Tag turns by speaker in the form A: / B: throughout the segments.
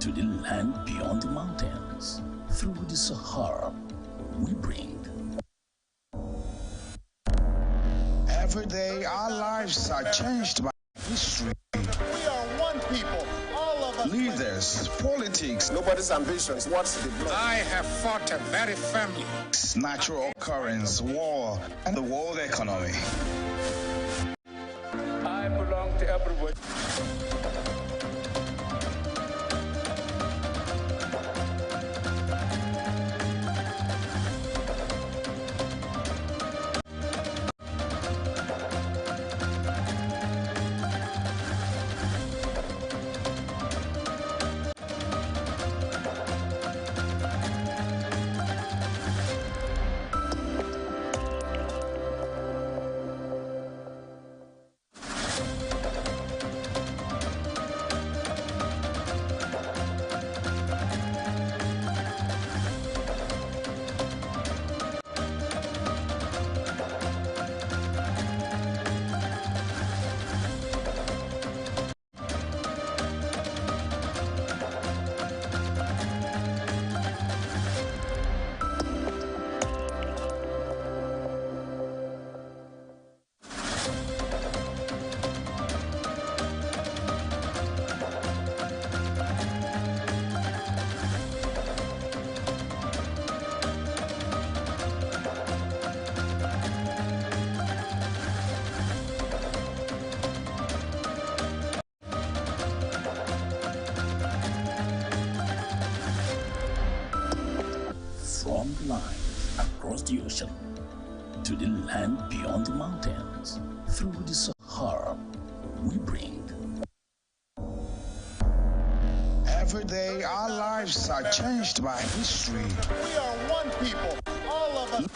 A: to the land beyond the mountains. Through the Sahara, we bring.
B: Every day, our lives are changed by history.
C: We are one people, all of us.
B: Leaders, politics.
C: Nobody's ambition is what's the blood.
D: I have fought a very family.
B: Natural occurrence, war, and the world economy.
C: I belong to everybody.
A: From land across the ocean to the land beyond the mountains, through the Sahara, we bring.
B: Every day, our lives are changed by history.
C: We are one people, all of us.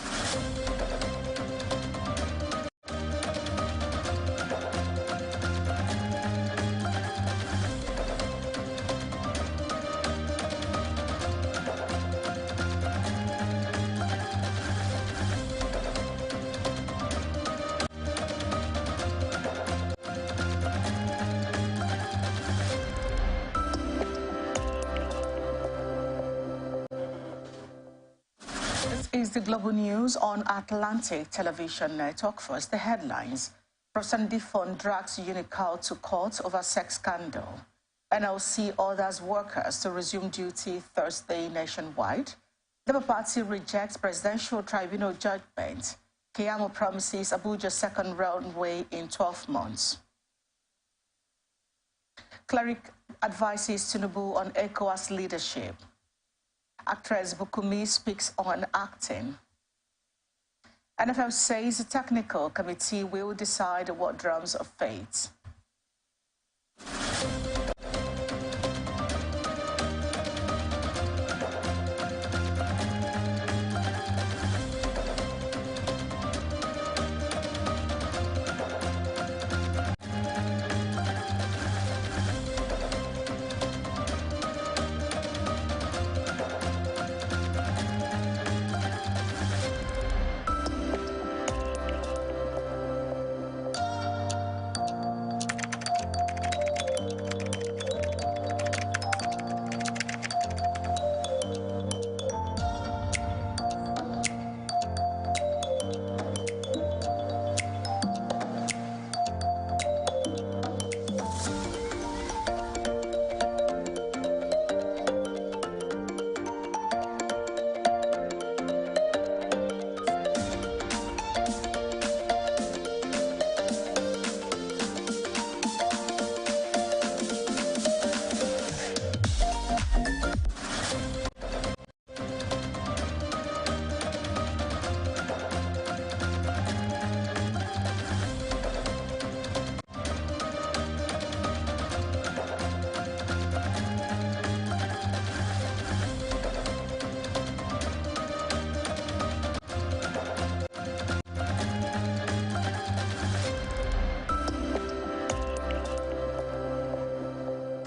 E: This is the Global News on Atlantic Television Network. First, the headlines. President Fund drags Unical to court over sex scandal. NLC orders workers to resume duty Thursday nationwide. Labour Party rejects presidential tribunal judgment. Keyamo promises Abuja second runway in 12 months. Cleric advises Tinubu on ECOWAS leadership. Actress Bukumi speaks on acting. NFL says the technical committee will decide what drums of fate.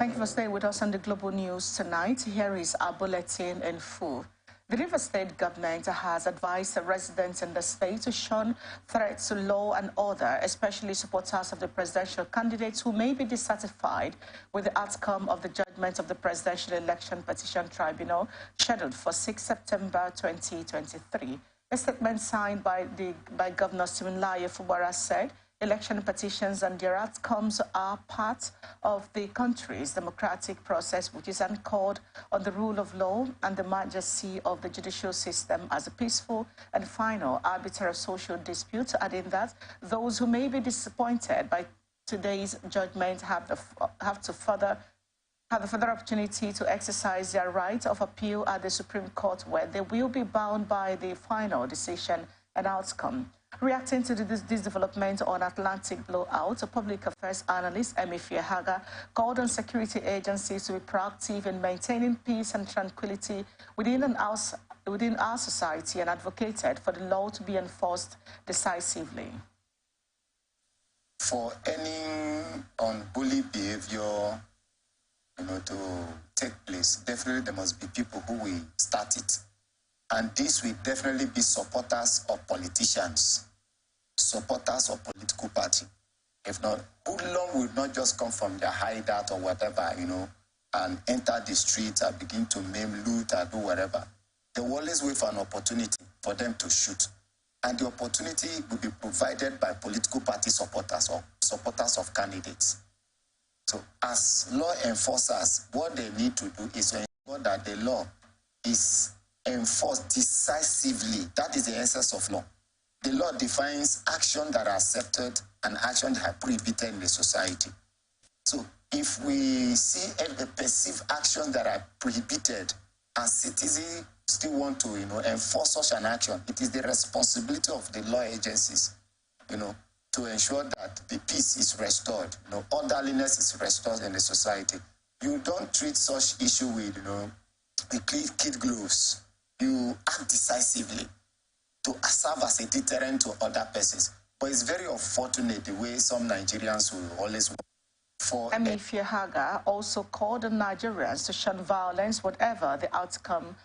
E: Thank you for staying with us on the Global News tonight. Here is our bulletin in full. The River State government has advised the residents in the state to shun threats to law and order, especially supporters of the presidential candidates who may be dissatisfied with the outcome of the judgment. Of the Presidential Election Petition Tribunal scheduled for 6 September 2023. A statement signed by Governor Siminalayi Fubara said election petitions and their outcomes are part of the country's democratic process, which is anchored on the rule of law and the majesty of the judicial system as a peaceful and final arbiter of social disputes, adding that those who may be disappointed by today's judgment have the further opportunity to exercise their right of appeal at the Supreme Court, where they will be bound by the final decision and outcome. Reacting to this development on Atlantic blowout, a public affairs analyst, Emifie Haga, called on security agencies to be proactive in maintaining peace and tranquility within our society and advocated for the law to be enforced decisively.
F: For any unholy behavior, to take place, definitely there must be people who will start it. And this will definitely be supporters of politicians, supporters of political party. If not, hoodlum will not just come from their hideout or whatever, and enter the streets and begin to maim, loot, and do whatever. They will always wait for an opportunity for them to shoot. And the opportunity will be provided by political party supporters or supporters of candidates. So as law enforcers, what they need to do is to ensure that the law is enforced decisively. That is the essence of law. The law defines actions that are accepted and actions that are prohibited in the society. So if we see and perceive actions that are prohibited and citizens still want to enforce such an action, it is the responsibility of the law agencies to ensure that the peace is restored, orderliness is restored in the society. You don't treat such issue with, kid gloves. You act decisively to serve as a deterrent to other persons. But it's very unfortunate the way some Nigerians will always work for.
E: Emifie Haga also called on Nigerians to shun violence, whatever the outcome,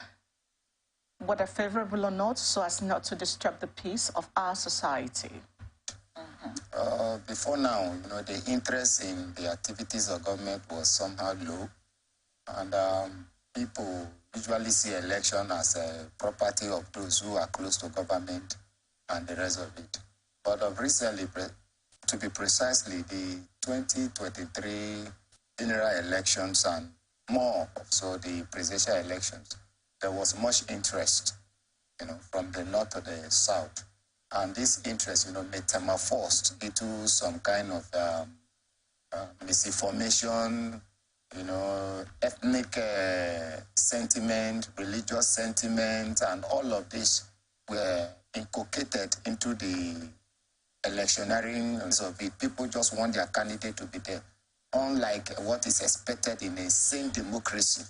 E: whether favorable or not, so as not to disturb the peace of our society.
F: Before now, the interest in the activities of government was somehow low, and people usually see election as a property of those who are close to government and the rest of it. But of recently, to be precisely, the 2023 general elections and more so the presidential elections, there was much interest, from the north to the south. And this interest, metamorphosed into some kind of misinformation, ethnic sentiment, religious sentiment, and all of this were inculcated into the electioneering of it. People just want their candidate to be there, unlike what is expected in a sane democracy,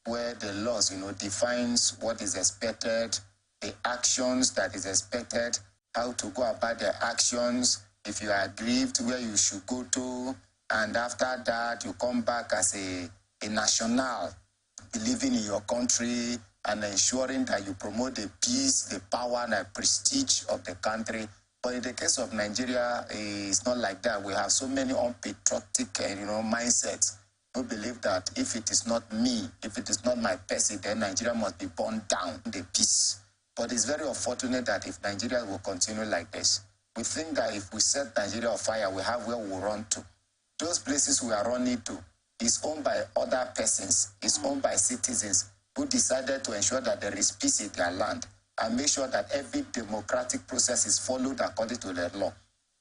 F: where the laws, defines what is expected, the actions that is expected, how to go about their actions, if you are aggrieved, where you should go to, and after that, you come back as a national, believing in your country and ensuring that you promote the peace, the power, and the prestige of the country. But in the case of Nigeria, it's not like that. We have so many unpatriotic, mindsets who believe that if it is not me, if it is not my person, then Nigeria must be burned down, the peace. But it's very unfortunate that if Nigeria will continue like this, we think that if we set Nigeria on fire, we have where we'll run to. Those places we are running to is owned by other persons, is owned by citizens who decided to ensure that there is peace in their land and make sure that every democratic process is followed according to their law.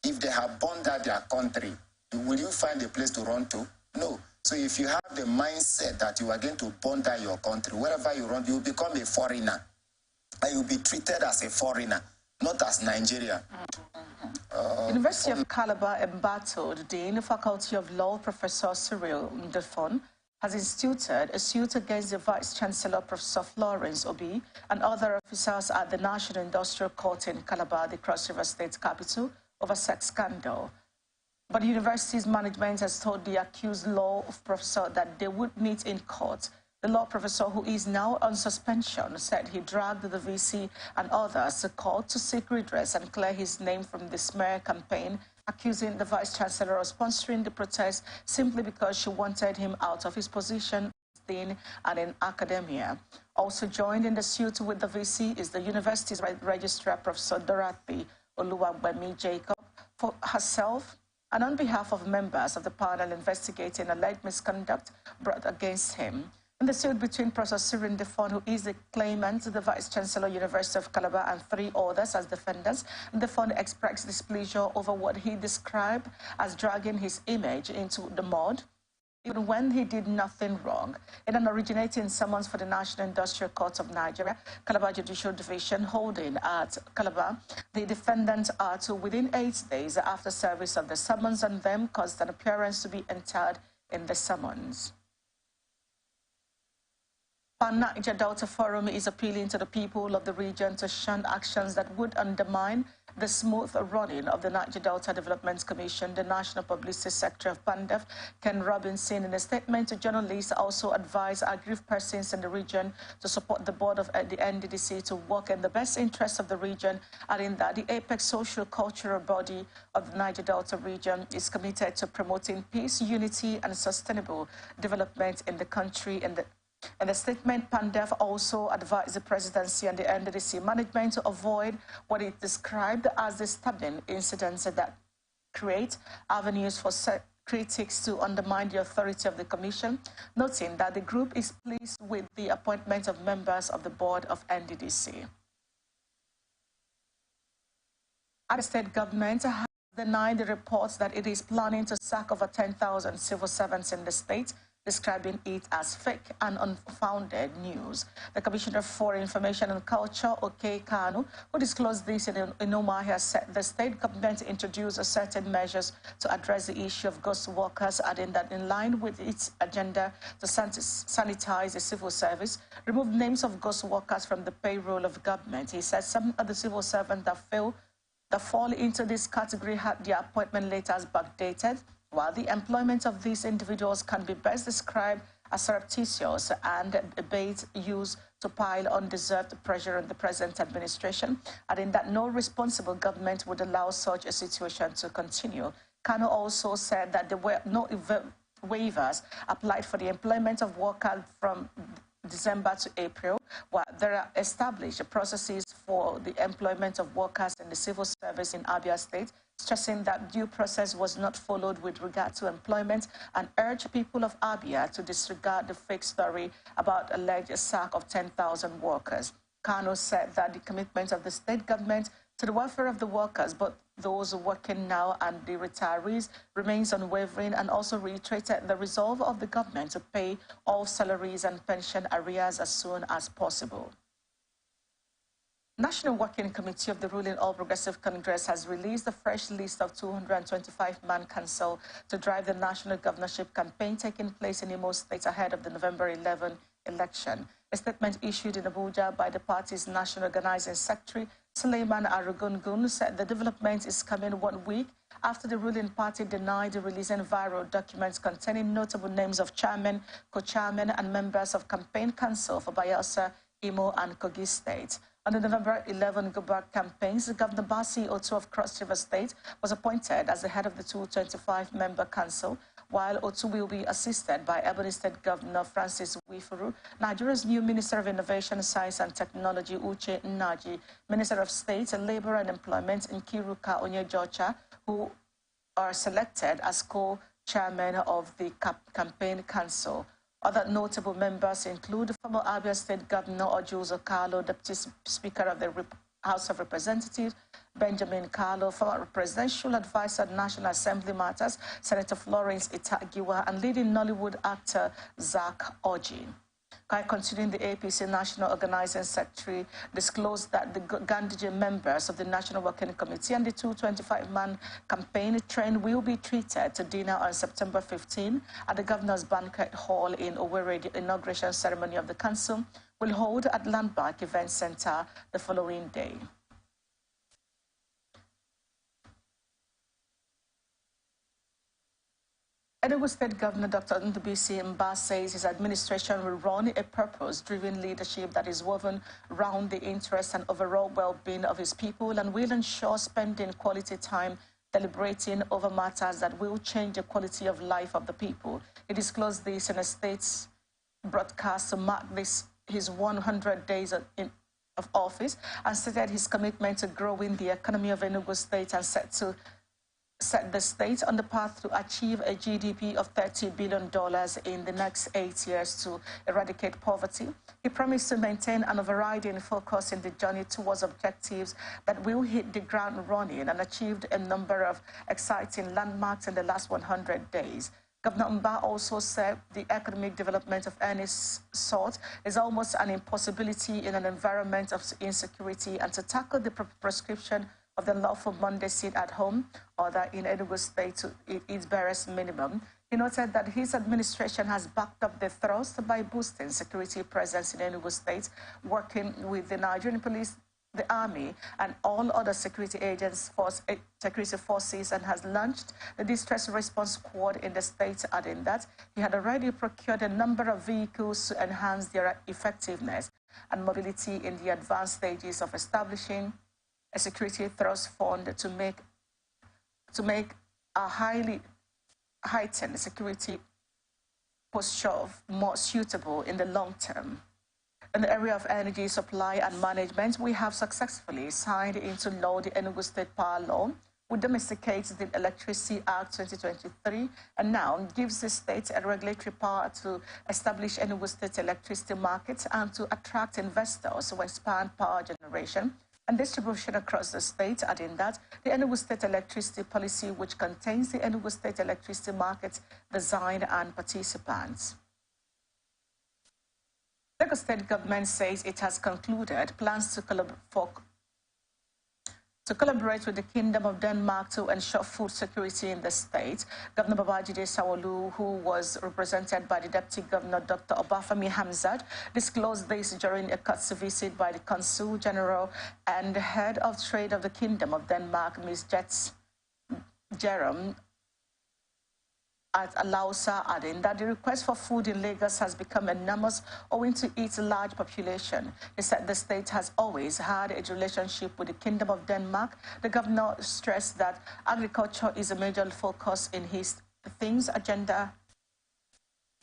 F: If they have burned out their country, will you find a place to run to? No. So if you have the mindset that you are going to burn down your country, wherever you run, you will become a foreigner. And you'll be treated as a foreigner, not as Nigeria.
E: University of Calabar embattled Dean, Faculty of Law, Professor Cyril Ndefon, has instituted a suit against the Vice Chancellor, Professor Florence Obi, and other officers at the National Industrial Court in Calabar, the Cross River State capital, over sex scandal. But the university's management has told the accused law professor that they would meet in court. The law professor, who is now on suspension, said he dragged the VC and others to court to seek redress and clear his name from the smear campaign accusing the Vice-Chancellor of sponsoring the protest simply because she wanted him out of his position and in academia. Also joined in the suit with the VC is the university's registrar, Professor Dorothy Oluwagbemi Jacob, for herself and on behalf of members of the panel investigating alleged misconduct brought against him. In the suit between Professor Cyril Defon, who is the claimant, the Vice-Chancellor, University of Calabar, and 3 others as defendants, Defon expressed displeasure over what he described as dragging his image into the mud, even when he did nothing wrong. In an originating summons for the National Industrial Court of Nigeria, Calabar Judicial Division holding at Calabar, the defendants are to, within 8 days after service of the summons on them, caused an appearance to be entered in the summons. Pan-Niger Delta Forum is appealing to the people of the region to shun actions that would undermine the smooth running of the Niger Delta Development Commission. The National Publicity Secretary of PANDEF, Ken Robinson, in a statement to journalists, also advised aggrieved persons in the region to support the board of the NDDC to work in the best interests of the region, adding that the apex social-cultural body of the Niger Delta region is committed to promoting peace, unity, and sustainable development in the country. In the statement, PANDEF also advised the presidency and the NDDC management to avoid what it described as disturbing incidents that create avenues for critics to undermine the authority of the commission, noting that the group is pleased with the appointment of members of the board of NDDC. The state government has denied the reports that it is planning to sack over 10,000 civil servants in the state, describing it as fake and unfounded news. The Commissioner for Information and Culture, Oke Kanu, who disclosed this in Umuahia, said the state government introduced certain measures to address the issue of ghost workers, adding that in line with its agenda to sanitize the civil service, remove names of ghost workers from the payroll of government. He said some of the civil servants that fall into this category had their appointment letters backdated, while the employment of these individuals can be best described as surreptitious and a bait used to pile undeserved pressure on the present administration, adding that no responsible government would allow such a situation to continue. Kano also said that there were no waivers applied for the employment of workers from December to April, while there are established processes for the employment of workers in the civil service in Abia State, stressing that due process was not followed with regard to employment, and urged people of Abia to disregard the fake story about alleged sack of 10,000 workers. Kano said that the commitment of the state government to the welfare of the workers, both those working now and the retirees, remains unwavering, and also reiterated the resolve of the government to pay all salaries and pension arrears as soon as possible. National Working Committee of the ruling All Progressive Congress has released a fresh list of 225-man council to drive the national governorship campaign taking place in Imo State ahead of the November 11 election. A statement issued in Abuja by the party's national organizing secretary, Suleiman Arugungun, said the development is coming 1 week after the ruling party denied releasing viral documents containing notable names of chairman, co-chairman, and members of campaign council for Bayelsa, Imo, and Kogi states. On the November 11 Gubak campaigns, Governor Basi Otu of Cross River State was appointed as the head of the 225-member council, while Otu will be assisted by Ebony State Governor Francis Wifuru, Nigeria's new Minister of Innovation, Science and Technology, Uche Nnaji, Minister of State, Labor and Employment, Nkiruka Onyejocha, who are selected as co-chairman of the campaign council. Other notable members include former Abia State Governor Ojuzo Carlo, Deputy Speaker of the House of Representatives, Benjamin Carlo, former Presidential Advisor at National Assembly Matters, Senator Florence Itagiwa, and leading Nollywood actor Zach Oji. Continuing, the APC National Organizing Secretary disclosed that the Gandhiji members of the National Working Committee and the 225-man campaign train will be treated to dinner on September 15 at the Governor's Banquet Hall in Owerri. The inauguration ceremony of the council will hold at Landmark Event Center the following day. Enugu State Governor Dr. Ndubisi Mba says his administration will run a purpose-driven leadership that is woven around the interests and overall well-being of his people and will ensure spending quality time deliberating over matters that will change the quality of life of the people. He disclosed this in a state's broadcast to mark his 100 days of office, and stated his commitment to growing the economy of Enugu State and set the state on the path to achieve a GDP of $30 billion in the next 8 years to eradicate poverty. He promised to maintain an overriding focus in the journey towards objectives that will hit the ground running, and achieved a number of exciting landmarks in the last 100 days. Governor Mba also said the economic development of any sort is almost an impossibility in an environment of insecurity, and to tackle the prescription of the lawful Monday sit at home, or that in Enugu State to its barest minimum. He noted that his administration has backed up the thrust by boosting security presence in Enugu State, working with the Nigerian police, the army, and all other security forces, and has launched the distress response squad in the state, adding that he had already procured a number of vehicles to enhance their effectiveness and mobility in the advanced stages of establishing a security thrust fund to make a highly heightened security posture more suitable in the long term. In the area of energy supply and management, we have successfully signed into law the Enugu State Power Law, which domesticates the Electricity Act 2023 and now gives the state a regulatory power to establish Enugu State electricity markets and to attract investors to expand power generation and distribution across the state, adding that the Enugu State Electricity Policy, which contains the Enugu State Electricity Market Design and Participants. The Lagos State government says it has concluded plans to collaborate with the Kingdom of Denmark to ensure food security in the state. Governor Babajide Sanwo-Olu, who was represented by the Deputy Governor Dr. Obafemi Hamzat, disclosed this during a courtesy visit by the Consul General and the Head of Trade of the Kingdom of Denmark, Ms. Jets Jerome, at Alausa, adding that the request for food in Lagos has become enormous owing to its large population. He said the state has always had a relationship with the Kingdom of Denmark. The governor stressed that agriculture is a major focus in his things agenda,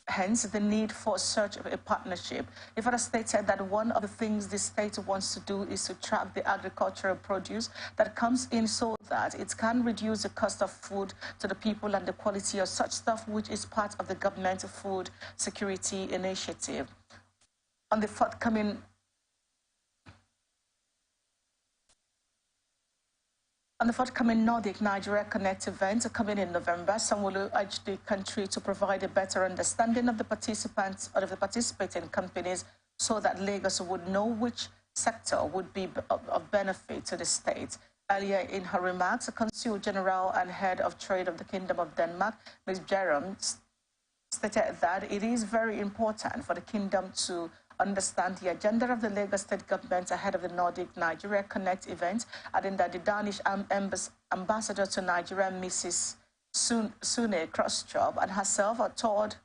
E: hence the need for such a partnership. He further stated that one of the things the state wants to do is to track the agricultural produce that comes in so that it can reduce the cost of food to the people and the quality of such stuff, which is part of the government food security initiative. On the forthcoming Nordic Nigeria Connect event coming in November, Sanwo-Olu urged the country to provide a better understanding of the participants or of the participating companies so that Lagos would know which sector would be of benefit to the state. Earlier in her remarks, the Consul General and Head of Trade of the Kingdom of Denmark, Ms. Jerome, stated that it is very important for the kingdom to understand the agenda of the Lagos State government ahead of the Nordic Nigeria Connect event, adding that the Danish ambassador to Nigeria, Mrs. Sune Crosschop, and herself toured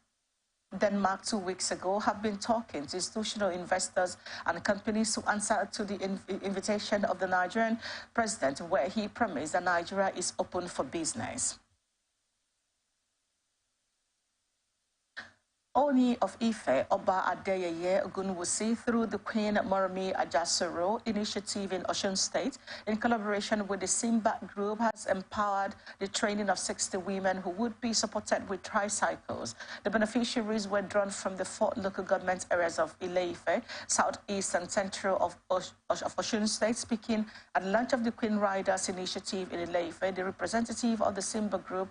E: Denmark 2 weeks ago, have been talking to institutional investors and companies to answer to the invitation of the Nigerian president, where he promised that Nigeria is open for business. Oni of Ife, Oba Adeyeye Ogunwusi, through the Queen Moromi Ajasoro initiative in Osun State, in collaboration with the Simba Group, has empowered the training of 60 women who would be supported with tricycles. The beneficiaries were drawn from the 4 local government areas of Ile-Ife, southeast and central of Osun State. Speaking at the launch of the Queen Riders initiative in Ile-Ife, the representative of the Simba Group,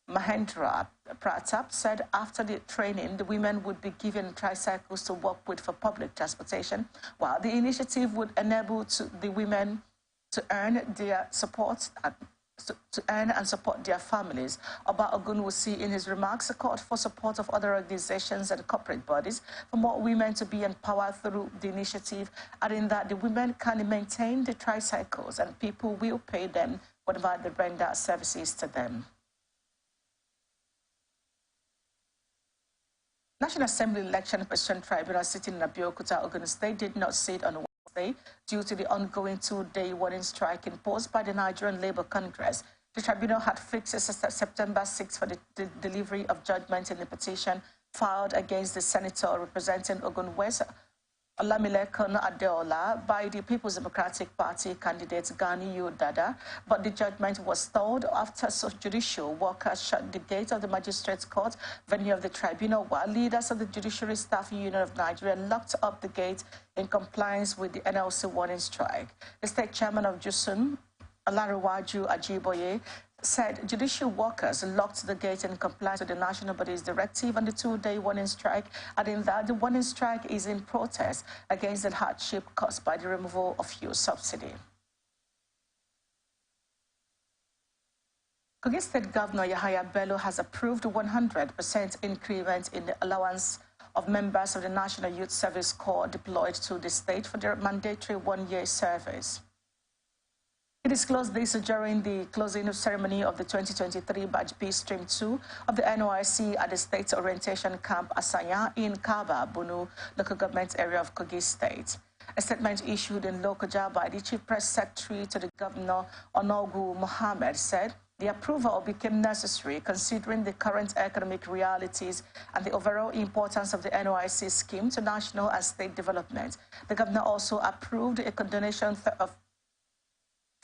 E: Mahendra Pratap, said after the training, the women would be given tricycles to work with for public transportation, while the initiative would enable the women to earn their support and support their families. Oba Ogunwusi, in his remarks, called for support of other organizations and corporate bodies for more women to be empowered through the initiative, adding that the women can maintain the tricycles and people will pay them whatever they render services to them. National Assembly Election Question Tribunal sitting in Abeokuta, Ogun State, did not sit on Wednesday due to the ongoing 2-day warning strike imposed by the Nigerian Labour Congress. The tribunal had fixed September 6 for the delivery of judgment in the petition filed against the senator representing Ogun West, Olamilekan Adeola, by the People's Democratic Party candidate Gani Dada, but the judgment was stalled after judicial workers shut the gate of the Magistrates Court venue of the tribunal, while leaders of the Judiciary Staff Union of Nigeria locked up the gate in compliance with the NLC warning strike. The state chairman of JUSUN, Olariwaju Ajiboye, said judicial workers locked the gate in compliance with the national body's directive on the two-day warning strike, adding that the warning strike is in protest against the hardship caused by the removal of fuel subsidy. Kogi State Governor Yahaya Bello has approved 100% increment in the allowance of members of the National Youth Service Corps deployed to the state for their mandatory one-year service. He disclosed this during the closing ceremony of the 2023 Batch B Stream 2 of the NYC at the State Orientation Camp Asanya in Kaba, Bunu, local government area of Kogi State. A statement issued in Lokoja by the Chief Press Secretary to the Governor, Onogu Mohammed, said the approval became necessary considering the current economic realities and the overall importance of the NYC scheme to national and state development. The Governor also approved a donation of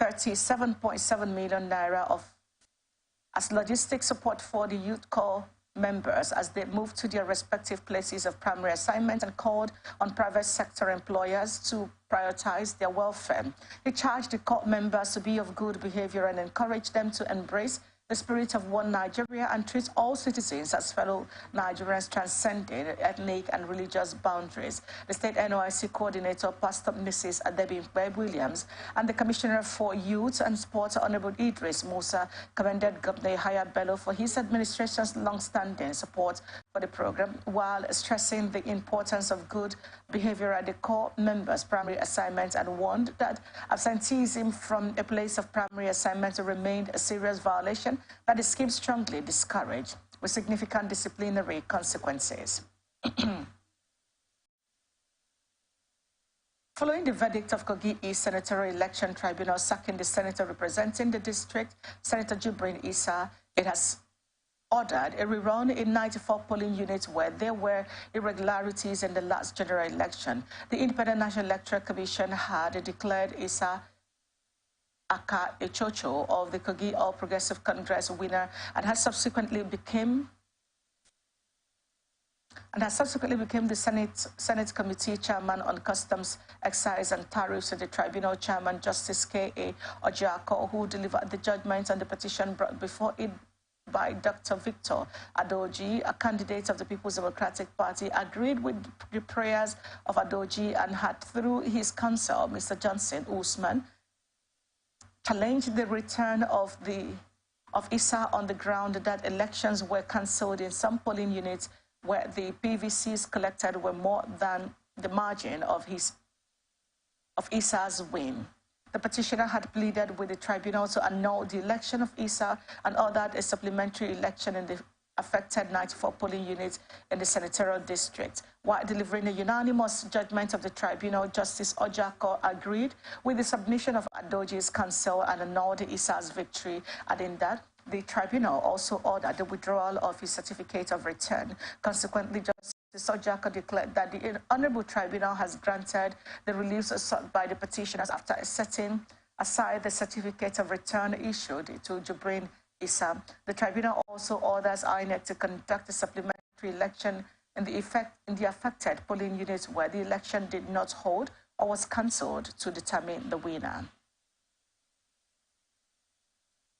E: 37.7 million naira as logistic support for the youth corps members as they move to their respective places of primary assignment, and called on private sector employers to prioritize their welfare. He charged the corps members to be of good behavior and encouraged them to embrace the spirit of one Nigeria and treat all citizens as fellow Nigerians, transcending ethnic and religious boundaries. The state NYC coordinator, Pastor Mrs. Adebi Williams, and the Commissioner for Youth and Sport, Honorable Idris Musa, commended Governor Yahaya Bello for his administration's long-standing support for the program, while stressing the importance of good behavior at the corps members' primary assignments, and warned that absenteeism from a place of primary assignment remained a serious violation that the scheme strongly discouraged, with significant disciplinary consequences. Following the verdict of Kogi East Senatorial Election Tribunal sacking the senator representing the district, Senator Jibrin Issa, it has ordered a rerun in 94 polling units where there were irregularities in the last general election. The Independent National Electoral Commission had declared Issa Aka Echocho of the Kogi All Progressive Congress winner and has subsequently become the Senate Committee Chairman on Customs, Excise and Tariffs, and the Tribunal Chairman, Justice K.A. Ojiako, who delivered the judgment on the petition brought before it by Dr. Victor Adoji, a candidate of the People's Democratic Party, agreed with the prayers of Adoji and had, through his counsel, Mr. Johnson Usman, challenged the return of Issa on the ground that elections were cancelled in some polling units where the PVCs collected were more than the margin of Issa's win. The petitioner had pleaded with the tribunal to annul the election of Issa and ordered a supplementary election in the affected 94 polling units in the senatorial district. While delivering a unanimous judgment of the tribunal, Justice Ojako agreed with the submission of Adoji's counsel and annulled Issa's victory, adding that the tribunal also ordered the withdrawal of his certificate of return. Consequently, Justice Ojako declared that the Honorable Tribunal has granted the reliefs sought by the petitioners after setting aside the certificate of return issued to Jibrin Issa. The tribunal also orders INEC to conduct a supplementary election in the affected polling units where the election did not hold or was cancelled to determine the winner.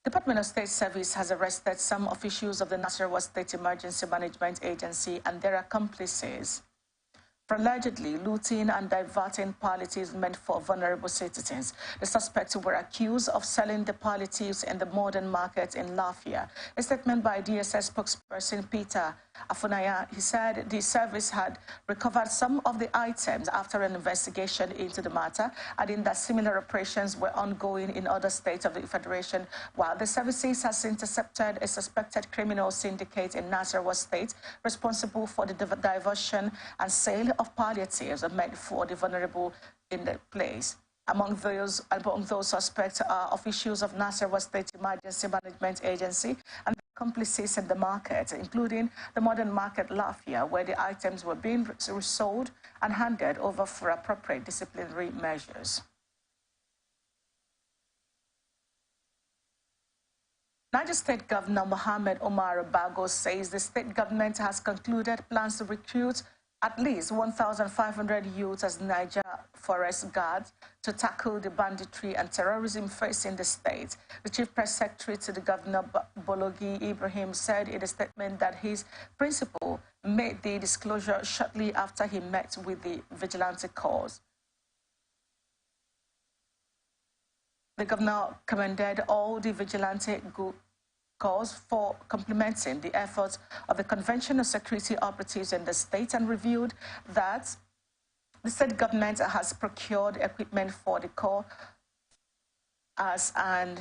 E: Department of State Service has arrested some officials of the Nasarawa State Emergency Management Agency and their accomplices for allegedly looting and diverting palliatives meant for vulnerable citizens. The suspects were accused of selling the palliatives in the modern market in Lafia. A statement by DSS spokesperson Peter Afunaya, he said the service had recovered some of the items after an investigation into the matter, adding that similar operations were ongoing in other states of the Federation, while the services has intercepted a suspected criminal syndicate in Nasarawa State responsible for the diversion and sale of palliatives meant for the vulnerable in the place. Among those suspects are officials of Nasarawa State Emergency Management Agency and accomplices in the market, including the modern market Lafia, where the items were being resold and handed over for appropriate disciplinary measures. Niger State Governor Mohammed Omar Bago says the state government has concluded plans to recruit at least 1,500 youths as Niger forest guards to tackle the banditry and terrorism facing the state. The chief press secretary to the governor, Bologi Ibrahim, said in a statement that his principal made the disclosure shortly after he met with the vigilante corps. The governor commended all the vigilante corps for complementing the efforts of the conventional security operatives in the state and revealed that the state government has procured equipment for the corps as an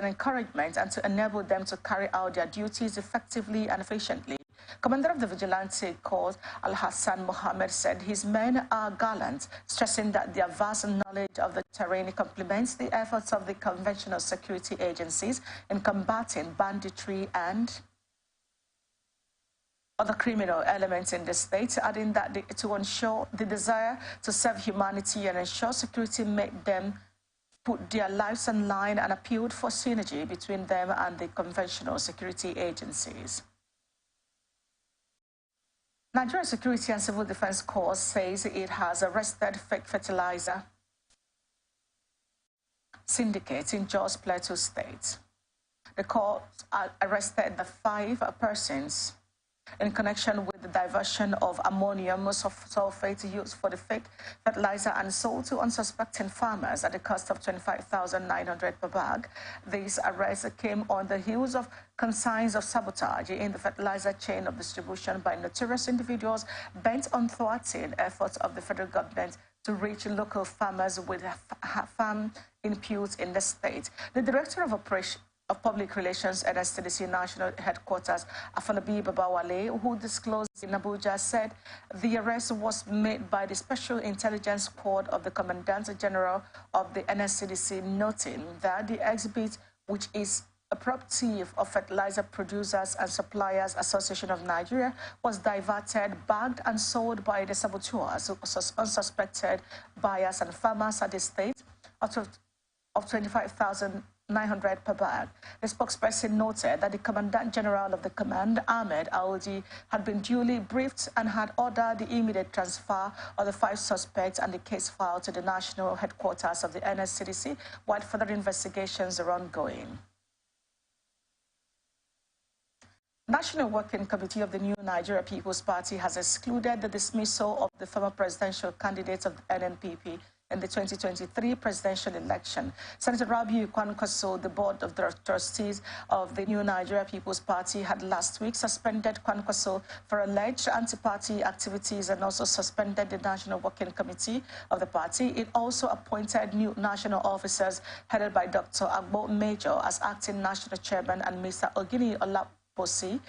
E: encouragement and to enable them to carry out their duties effectively and efficiently. Commander of the Vigilante Corps, Al-Hassan Mohammed, said his men are gallant, stressing that their vast knowledge of the terrain complements the efforts of the conventional security agencies in combating banditry and other criminal elements in the state, adding that to ensure the desire to serve humanity and ensure security made them put their lives on line and appealed for synergy between them and the conventional security agencies. Nigeria Security and Civil Defense Corps says it has arrested fake fertilizer syndicates in Jos Plateau State. The Corps arrested the 5 persons in connection with the diversion of ammonium sulfate used for the fake fertilizer and sold to unsuspecting farmers at the cost of 25,900 per bag. These arrests came on the heels of concerns of sabotage in the fertilizer chain of distribution by notorious individuals bent on thwarting efforts of the federal government to reach local farmers with farm inputs in the state. The Director of Public Relations at STDC National Headquarters, Afolabi Babawale, who disclosed in Abuja, said the arrest was made by the Special Intelligence Squad of the Commandant General of the NSCDC, noting that the exhibit, which is a property of Fertilizer Producers and Suppliers Association of Nigeria, was diverted, bagged and sold by the saboteurs, unsuspected buyers and farmers at the state, out of 25,900 per bag. The spokesperson noted that the Commandant General of the Command, Ahmed Aoudi, had been duly briefed and had ordered the immediate transfer of the 5 suspects and the case file to the national headquarters of the NSCDC, while further investigations are ongoing. National Working Committee of the New Nigeria People's Party has excluded the dismissal of the former presidential candidates of the NNPP in the 2023 presidential election. Senator Rabiu Kwankwaso, the board of trustees of the New Nigeria People's Party, had last week suspended Kwankwaso for alleged anti-party activities and also suspended the National Working Committee of the party. It also appointed new national officers headed by Dr. Agbo Major as acting national chairman and Mr. Ogini Olaposi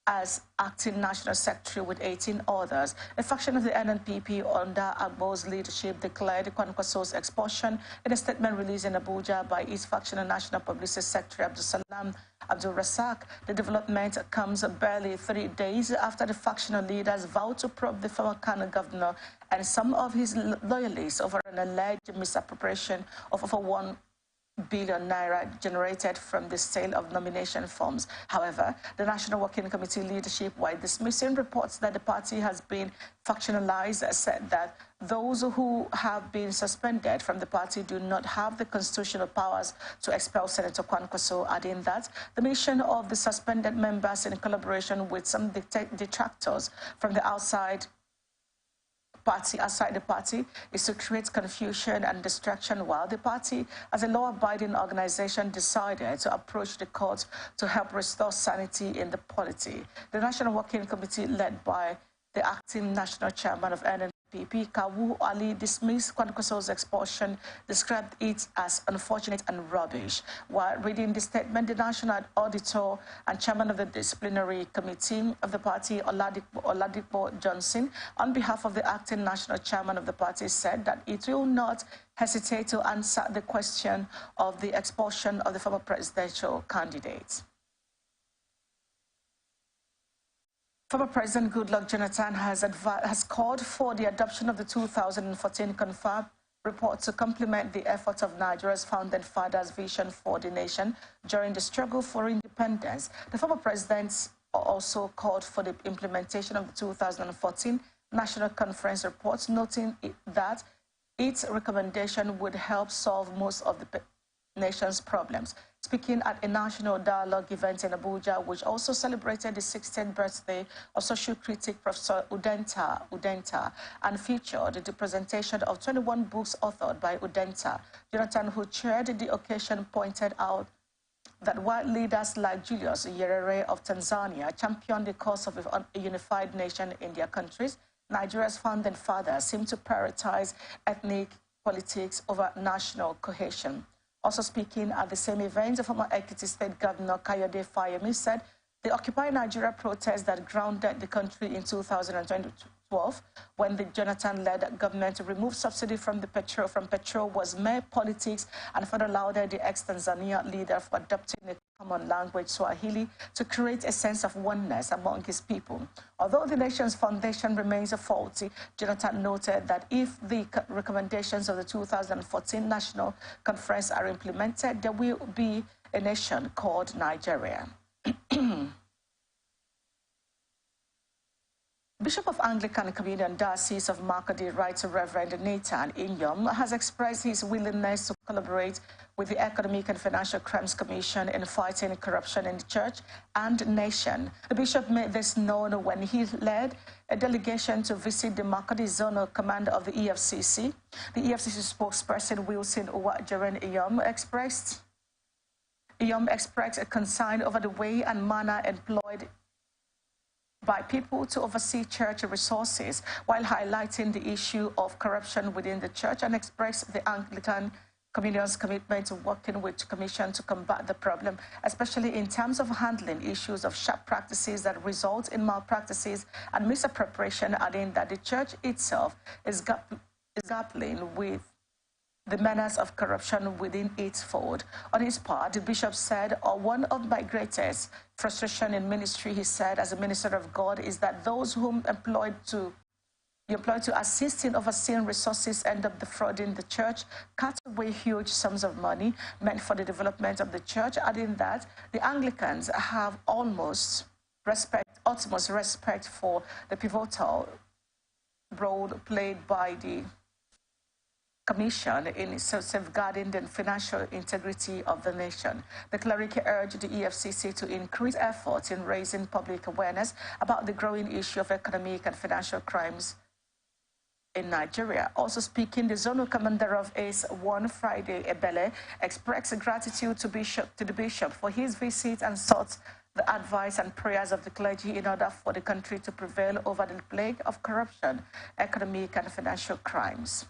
E: as acting national secretary with 18 others. A faction of the NNPP under Agbo's leadership declared Kwankwaso's expulsion in a statement released in Abuja by its factional national publicity secretary Abdul Salam Abdul Rasak. The development comes barely 3 days after the factional leaders vowed to probe the former Kano governor and some of his loyalists over an alleged misappropriation of over 1 billion naira generated from the sale of nomination forms. However, the National Working Committee leadership, while dismissing reports that the party has been factionalized, said that those who have been suspended from the party do not have the constitutional powers to expel Senator Kwankwaso, adding that the mission of the suspended members, in collaboration with some detractors from the outside the party, is to create confusion and distraction, while the party, as a law-abiding organization, decided to approach the court to help restore sanity in the polity. The National Working Committee, led by the acting national chairman of NNP, PP, Kawu Ali, dismissed Kwankwaso's expulsion, described it as unfortunate and rubbish. While reading the statement, the National Auditor and Chairman of the Disciplinary Committee of the party, Oladipo Johnson, on behalf of the acting National Chairman of the party, said that it will not hesitate to answer the question of the expulsion of the former presidential candidate. Former President Goodluck Jonathan has called for the adoption of the 2014 confirmed report to complement the efforts of Nigeria's founding fathers' vision for the nation during the struggle for independence. The former president also called for the implementation of the 2014 National Conference report, noting that its recommendation would help solve most of the nation's problems. Speaking at a national dialogue event in Abuja, which also celebrated the 16th birthday of social critic Professor Udenta, and featured the presentation of 21 books authored by Udenta, Jonathan, who chaired the occasion, pointed out that while leaders like Julius Nyerere of Tanzania championed the cause of a unified nation in their countries, Nigeria's founding fathers seem to prioritize ethnic politics over national cohesion. Also speaking at the same event, the former Ekiti State Governor Kayode Fayemi said the Occupy Nigeria protest that grounded the country in 2012, when the Jonathan-led government removed subsidy from petrol was mere politics, and further lauded the ex-Tanzania leader for adopting a common language, Swahili, to create a sense of oneness among his people. Although the nation's foundation remains faulty, Jonathan noted that if the recommendations of the 2014 National Conference are implemented, there will be a nation called Nigeria. Bishop of Anglican Communion Diocese of Makurdi, Right Reverend Nathan Inyom, has expressed his willingness to collaborate with the Economic and Financial Crimes Commission in fighting corruption in the church and nation. The bishop made this known when he led a delegation to visit the Makurdi Zonal Command of the EFCC. The EFCC spokesperson Wilson Uwajaren Inyom expressed a concern over the way and manner employed by people to oversee church resources, while highlighting the issue of corruption within the church, and expressed the Anglican Communion's commitment to working with the Commission to combat the problem, especially in terms of handling issues of sharp practices that result in malpractices and misappropriation, adding that the church itself is grappling with the menace of corruption within its fold. On his part, the bishop said, one of my greatest frustration in ministry, he said, as a minister of God, is that those whom employed to assist in overseeing resources end up defrauding the church, cut away huge sums of money meant for the development of the church, adding that the Anglicans have utmost respect for the pivotal role played by the Commission in safeguarding the financial integrity of the nation. The cleric urged the EFCC to increase efforts in raising public awareness about the growing issue of economic and financial crimes in Nigeria. Also speaking, the zonal commander of ACE 1, Friday Ebele, expressed gratitude to the bishop for his visit and sought the advice and prayers of the clergy in order for the country to prevail over the plague of corruption, economic and financial crimes.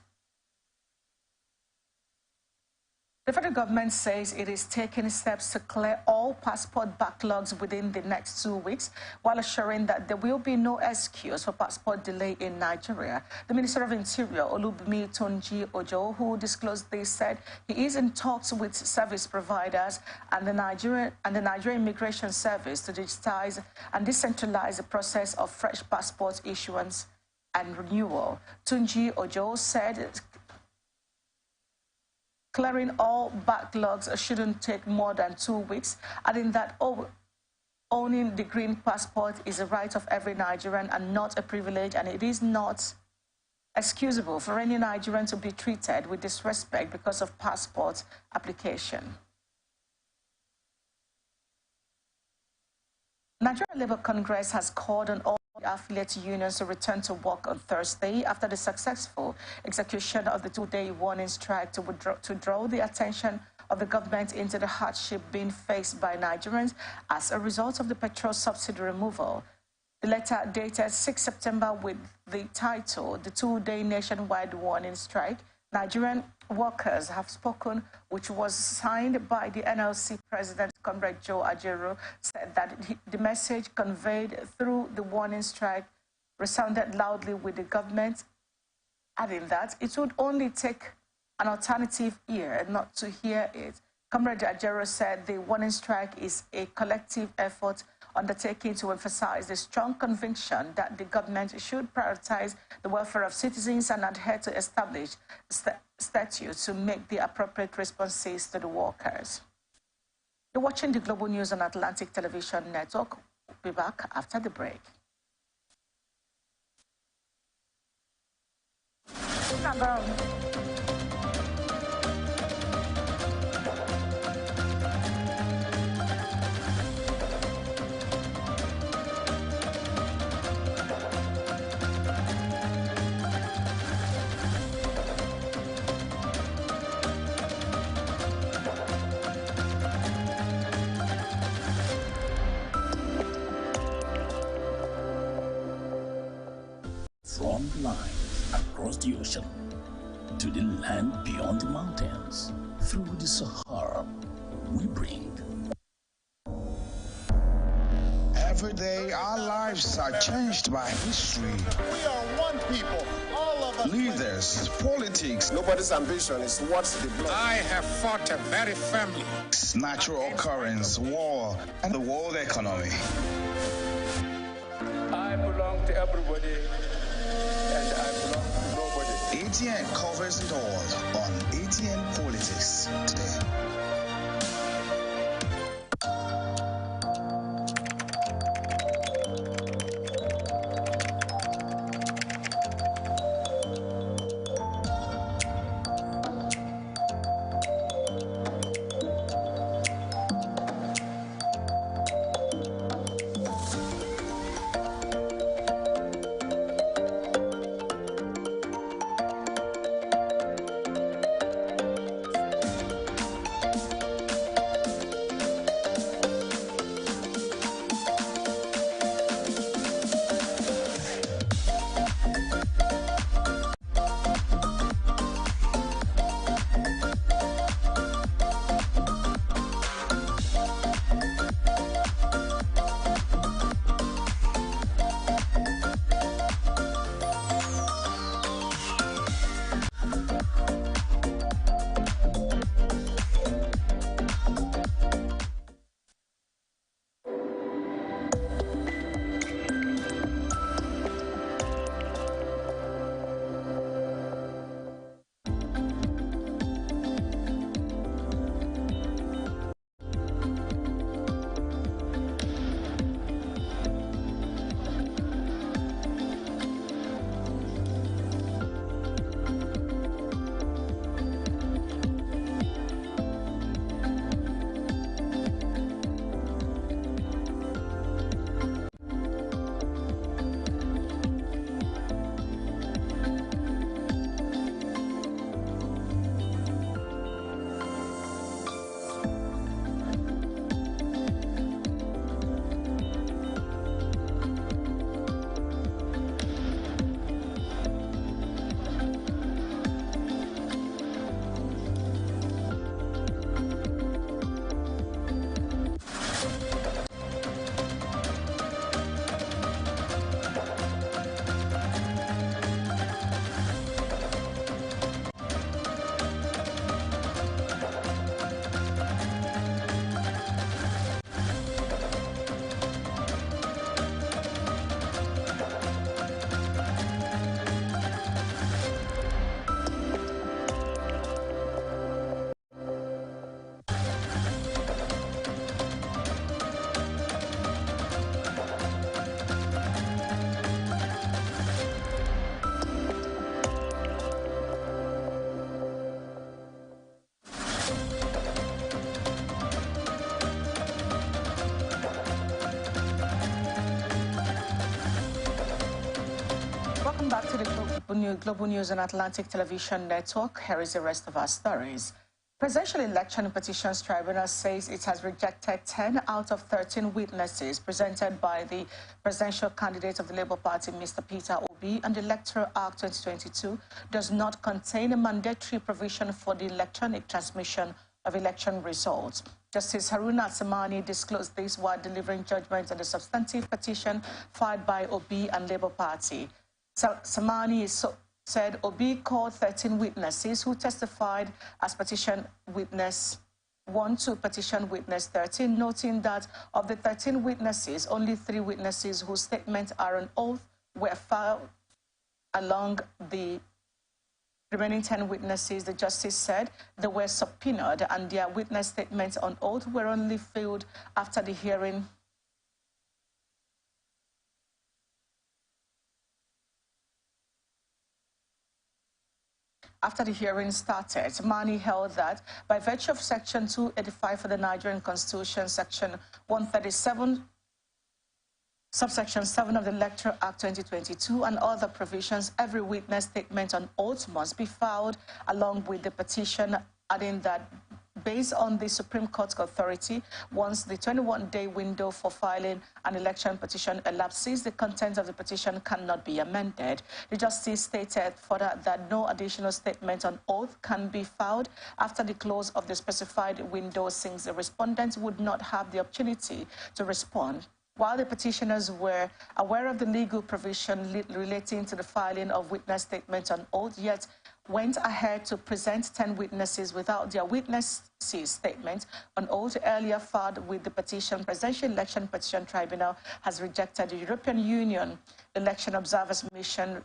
E: The federal government says it is taking steps to clear all passport backlogs within the next 2 weeks, while assuring that there will be no excuse for passport delay in Nigeria. The Minister of Interior, Olubimi Tonji Ojo, who disclosed this, said he is in talks with service providers and the Nigerian Immigration Service to digitize and decentralize the process of fresh passport issuance and renewal. Tunji Ojo said clearing all backlogs shouldn't take more than 2 weeks, adding that owning the green passport is a right of every Nigerian and not a privilege, and it is not excusable for any Nigerian to be treated with disrespect because of passport application. Nigeria Labour Congress has called on all affiliate unions to return to work on Thursday after the successful execution of the two-day warning strike to draw the attention of the government into the hardship being faced by Nigerians as a result of the petrol subsidy removal. The letter dated 6 September with the title, "The Two-Day Nationwide Warning Strike. Nigerian Workers Have Spoken," which was signed by the NLC President, Comrade Joe Ajaero, said that the message conveyed through the warning strike resounded loudly with the government, adding that it would only take an alternative ear not to hear it. Comrade Ajaero said the warning strike is a collective effort undertaken to emphasize the strong conviction that the government should prioritize the welfare of citizens and adhere to established statutes to make the appropriate responses to the workers. You're watching the Global News on Atlantic Television Network. We'll be back after the break.
A: From lines across the ocean to the land beyond the mountains, through the Sahara, we bring.
B: Every day, our lives are changed by history.
C: We are one people, all of us.
B: Leaders, politics,
C: Nobody's ambition is what's the blood.
D: I have fought a very family.
B: natural occurrence, war, and the world economy.
C: I belong to everybody, and I belong to nobody.
B: ATN covers it all on ATN Politics today. Back to the Global News on Atlantic Television Network. Here is the rest of our stories.
E: Presidential Election Petitions Tribunal says it has rejected 10 out of 13 witnesses presented by the presidential candidate of the Labour Party, Mr. Peter Obi, and the Electoral Act 2022 does not contain a mandatory provision for the electronic transmission of election results. Justice Haruna Samani disclosed this while delivering judgment on the substantive petition filed by Obi and Labour Party. Samani said Obi called 13 witnesses who testified as petition witness 1 to petition witness 13, noting that of the 13 witnesses, only 3 witnesses whose statements are on oath were filed. Along the remaining 10 witnesses, the justice said they were subpoenaed and their witness statements on oath were only filed after the hearing. After the hearing started, Mani held that by virtue of Section 285 of the Nigerian Constitution, Section 137, Subsection 7 of the Electoral Act 2022 and other provisions, every witness statement on oath must be filed along with the petition, adding that based on the Supreme Court's authority, once the 21-day window for filing an election petition elapses, the content of the petition cannot be amended. The justice stated further that no additional statement on oath can be filed after the close of the specified window, since the respondents would not have the opportunity to respond. While the petitioners were aware of the legal provision relating to the filing of witness statements on oath, yet went ahead to present 10 witnesses without their witness statement on oath earlier filed with the petition, Presidential Election Petition Tribunal has rejected the European Union Election Observers Mission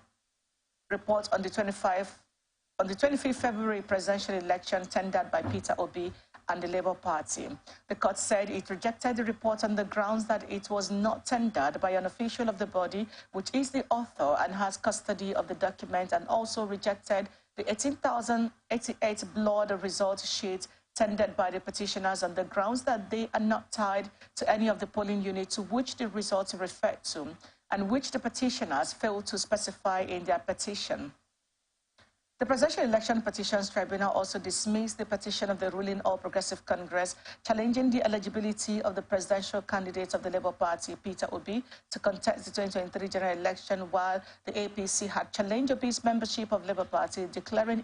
E: report on the 25th February presidential election tendered by Peter Obi and the Labour Party. The court said it rejected the report on the grounds that it was not tendered by an official of the body, which is the author and has custody of the document, and also rejected the 18,088 blood result sheet tendered by the petitioners on the grounds that they are not tied to any of the polling units to which the results referred to, and which the petitioners failed to specify in their petition. The Presidential Election Petitions Tribunal also dismissed the petition of the ruling All Progressive Congress challenging the eligibility of the presidential candidate of the Labour Party, Peter Obi, to contest the 2023 general election, while the APC had challenged Obi's membership of Labour Party, declaring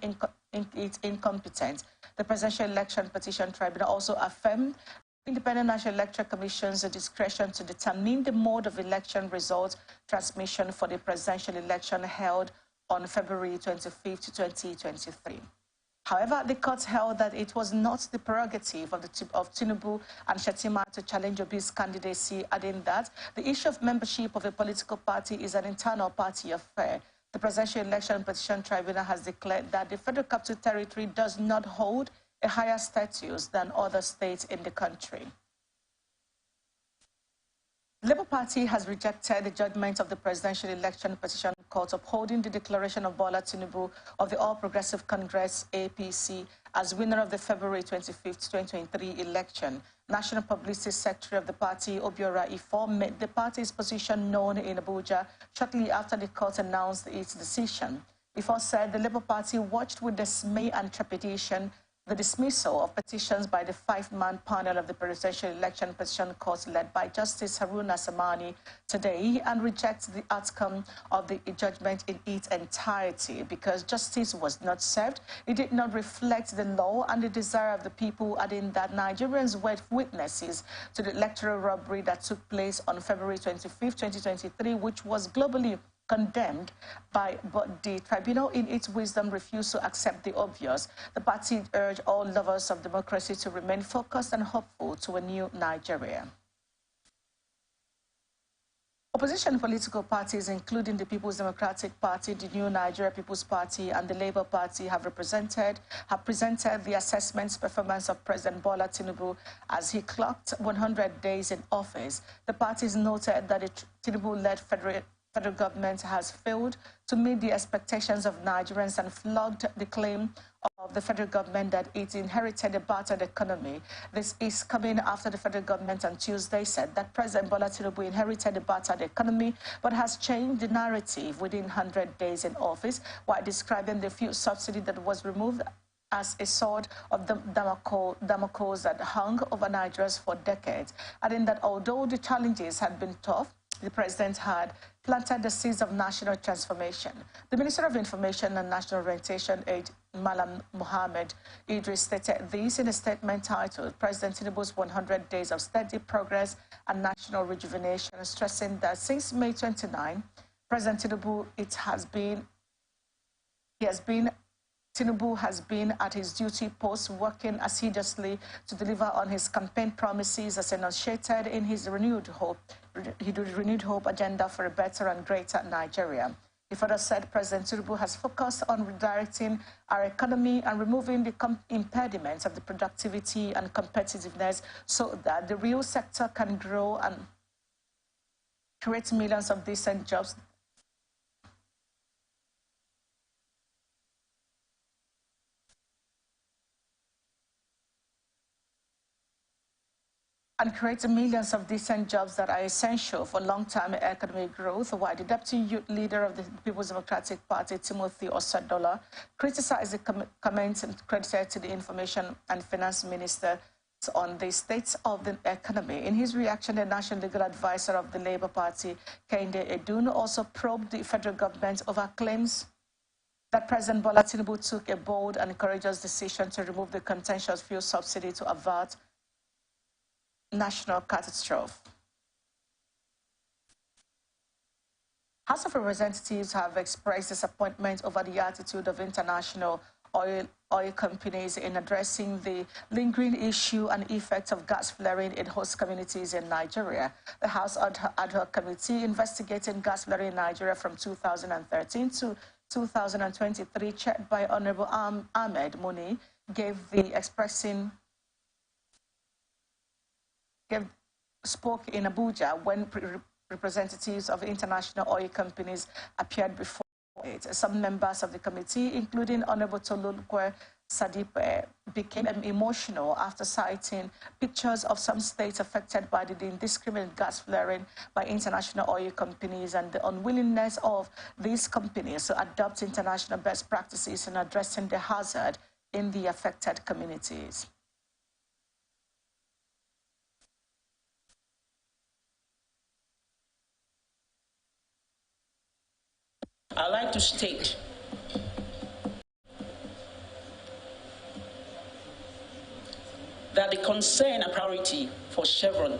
E: it incompetent. The Presidential Election Petition Tribunal also affirmed Independent National Electoral Commission's discretion to determine the mode of election result transmission for the presidential election held on February 25, 2023. However, the court held that it was not the prerogative of Tinubu and Shettima to challenge Obi's candidacy, adding that the issue of membership of a political party is an internal party affair. The Presidential Election Petition Tribunal has declared that the Federal Capital Territory does not hold a higher status than other states in the country. The Labour Party has rejected the judgment of the Presidential Election Petition Court upholding the declaration of Bola Tinubu of the All Progressive Congress, APC, as winner of the February 25, 2023 election. National Publicity Secretary of the party, Obiora Ifo, made the party's position known in Abuja shortly after the court announced its decision. Ifo said the Labour Party watched with dismay and trepidation the dismissal of petitions by the 5-man panel of the Presidential Election Petition Court led by Justice Haruna Samani today, and rejects the outcome of the judgment in its entirety because justice was not served. It did not reflect the law and the desire of the people, adding that Nigerians were witnesses to the electoral robbery that took place on February 25, 2023, which was globally condemned but the tribunal in its wisdom refused to accept the obvious. The party urged all lovers of democracy to remain focused and hopeful to a new Nigeria. Opposition political parties, including the People's Democratic Party, the New Nigeria People's Party, and the Labour Party, have presented the assessment's performance of President Bola Tinubu as he clocked 100 days in office. The parties noted that the Tinubu-led federal government has failed to meet the expectations of Nigerians and flogged the claim of the federal government that it inherited a battered economy. This is coming after the federal government on Tuesday said that President Bola Tinubu inherited a battered economy but has changed the narrative within 100 days in office, while describing the fuel subsidy that was removed as a sword of Damocles that hung over Nigeria for decades, adding that although the challenges had been tough, the president had planted the seeds of national transformation. The Minister of Information and National Orientation aide, Malam Mohammed Idris, stated this in a statement titled President Tinubu's 100 Days of Steady Progress and National Rejuvenation, stressing that since May 29, President Tinubu, Tinubu has been at his duty post, working assiduously to deliver on his campaign promises as enunciated in his renewed hope agenda for a better and greater Nigeria. He further said President Tinubu has focused on redirecting our economy and removing the impediments of the productivity and competitiveness so that the real sector can grow and create millions of decent jobs. And create millions of decent jobs that are essential for long-term economic growth, while the deputy youth leader of the People's Democratic Party, Timothy Osadola, criticized the comments credited to the Information and Finance Minister on the state of the economy. In his reaction, the National Legal Advisor of the Labour Party, Kehinde Edun, also probed the federal government over claims that President Bola Tinubu took a bold and courageous decision to remove the contentious fuel subsidy to avert national catastrophe. House of Representatives have expressed disappointment over the attitude of international oil companies in addressing the lingering issue and effects of gas flaring in host communities in Nigeria. The House ad hoc committee investigating gas flaring in Nigeria from 2013 to 2023, chaired by Honorable Ahmed Muni, spoke in Abuja when representatives of international oil companies appeared before it. Some members of the committee, including Honorable Tolulkwe Sadipe, became emotional after citing pictures of some states affected by the indiscriminate gas flaring by international oil companies and the unwillingness of these companies to adopt international best practices in addressing the hazard in the affected communities.
G: I'd like to state that the concern and priority for Chevron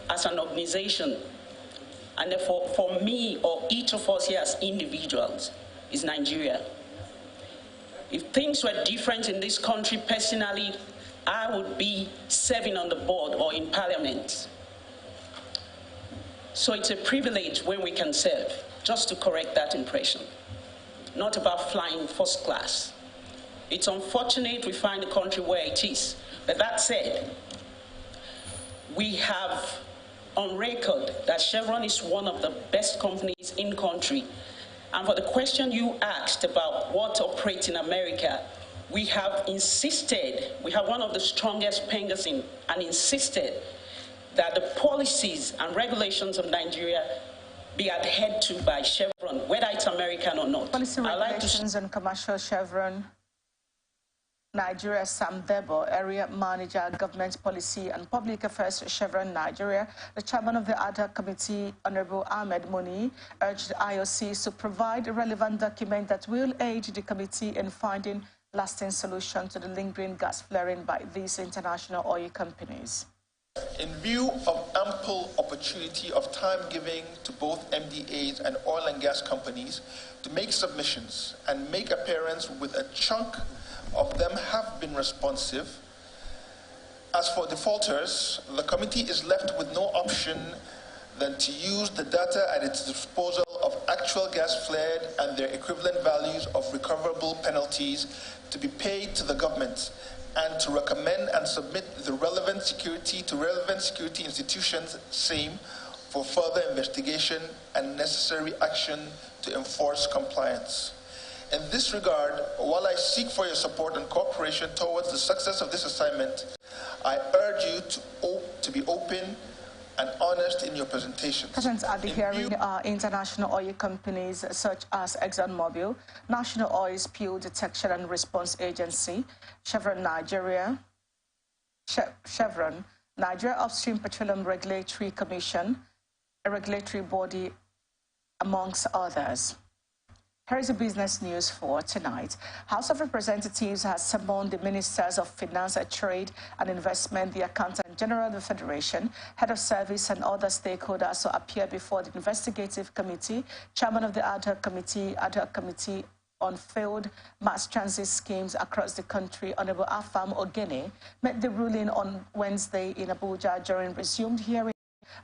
G: as an organization, and therefore for me or each of us here as individuals, is Nigeria. If things were different in this country, personally, I would be serving on the board or in parliament. So it's a privilege when we can serve. Just to correct that impression, not about flying first class. It's unfortunate we find the country where it is. But that said, we have on record that Chevron is one of the best companies in country. And for the question you asked about what operates in America, we have insisted, we have one of the strongest pengers in, and insisted that the policies and regulations of Nigeria be adhered to by Chevron, whether it's American or not.
E: Policy regulations on commercial Chevron. Nigeria, Sam Debo, Area Manager, Government Policy and Public Affairs, Chevron Nigeria. The chairman of the ad hoc committee, Honorable Ahmed Muni, urged the IOCs to provide a relevant document that will aid the committee in finding lasting solutions to the lingering gas flaring by these international oil companies.
H: In view of ample opportunity of time giving to both MDAs and oil and gas companies to make submissions and make appearance, with a chunk of them have been responsive. As for defaulters, the committee is left with no option than to use the data at its disposal of actual gas flared and their equivalent values of recoverable penalties to be paid to the government, and to recommend and submit the relevant security institutions same for further investigation and necessary action to enforce compliance. In this regard, while I seek for your support and cooperation towards the success of this assignment, I urge you to be open and honest in your presentation.
E: Present at the hearing are international oil companies such as ExxonMobil, National Oil Spill Detection and Response Agency, Chevron Nigeria Upstream Petroleum Regulatory Commission, a regulatory body, amongst others. Here is the business news for tonight. House of Representatives has summoned the Ministers of Finance, Trade and Investment, the Accountant General of the Federation, Head of Service and other stakeholders to appear before the Investigative Committee. Chairman of the Ad hoc Committee on Failed Mass Transit Schemes across the country, Honorable Afam Ogene, made the ruling on Wednesday in Abuja during resumed hearing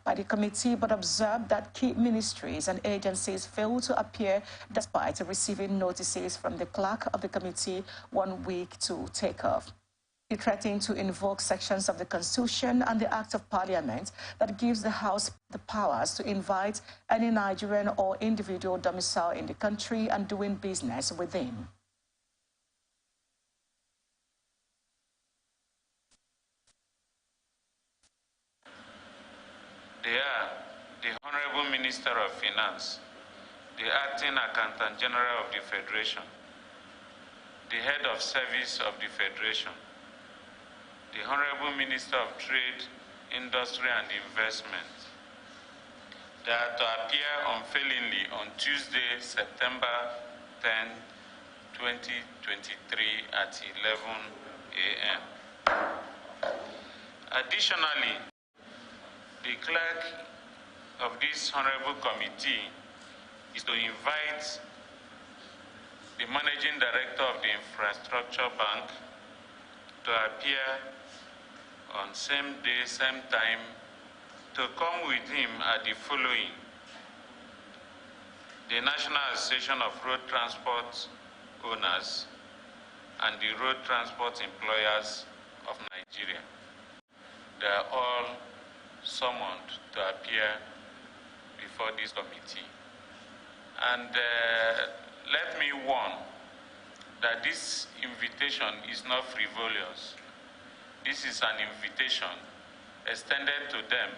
E: by the committee, but observed that key ministries and agencies failed to appear despite receiving notices from the clerk of the committee 1 week to take off. He threatened to invoke sections of the Constitution and the Act of Parliament that gives the House the powers to invite any Nigerian or individual domicile in the country and doing business within.
I: They are the Honorable Minister of Finance, the Acting Accountant General of the Federation, the Head of Service of the Federation, the Honorable Minister of Trade, Industry and Investment. They are to appear unfailingly on Tuesday, September 10, 2023 at 11 a.m. Additionally, the clerk of this honorable committee is to invite the managing director of the Infrastructure Bank to appear on same day, same time, to come with him at the following: the National Association of Road Transport Owners and the Road Transport Employers of Nigeria. They are all summoned to appear before this committee. And let me warn that this invitation is not frivolous. This is an invitation extended to them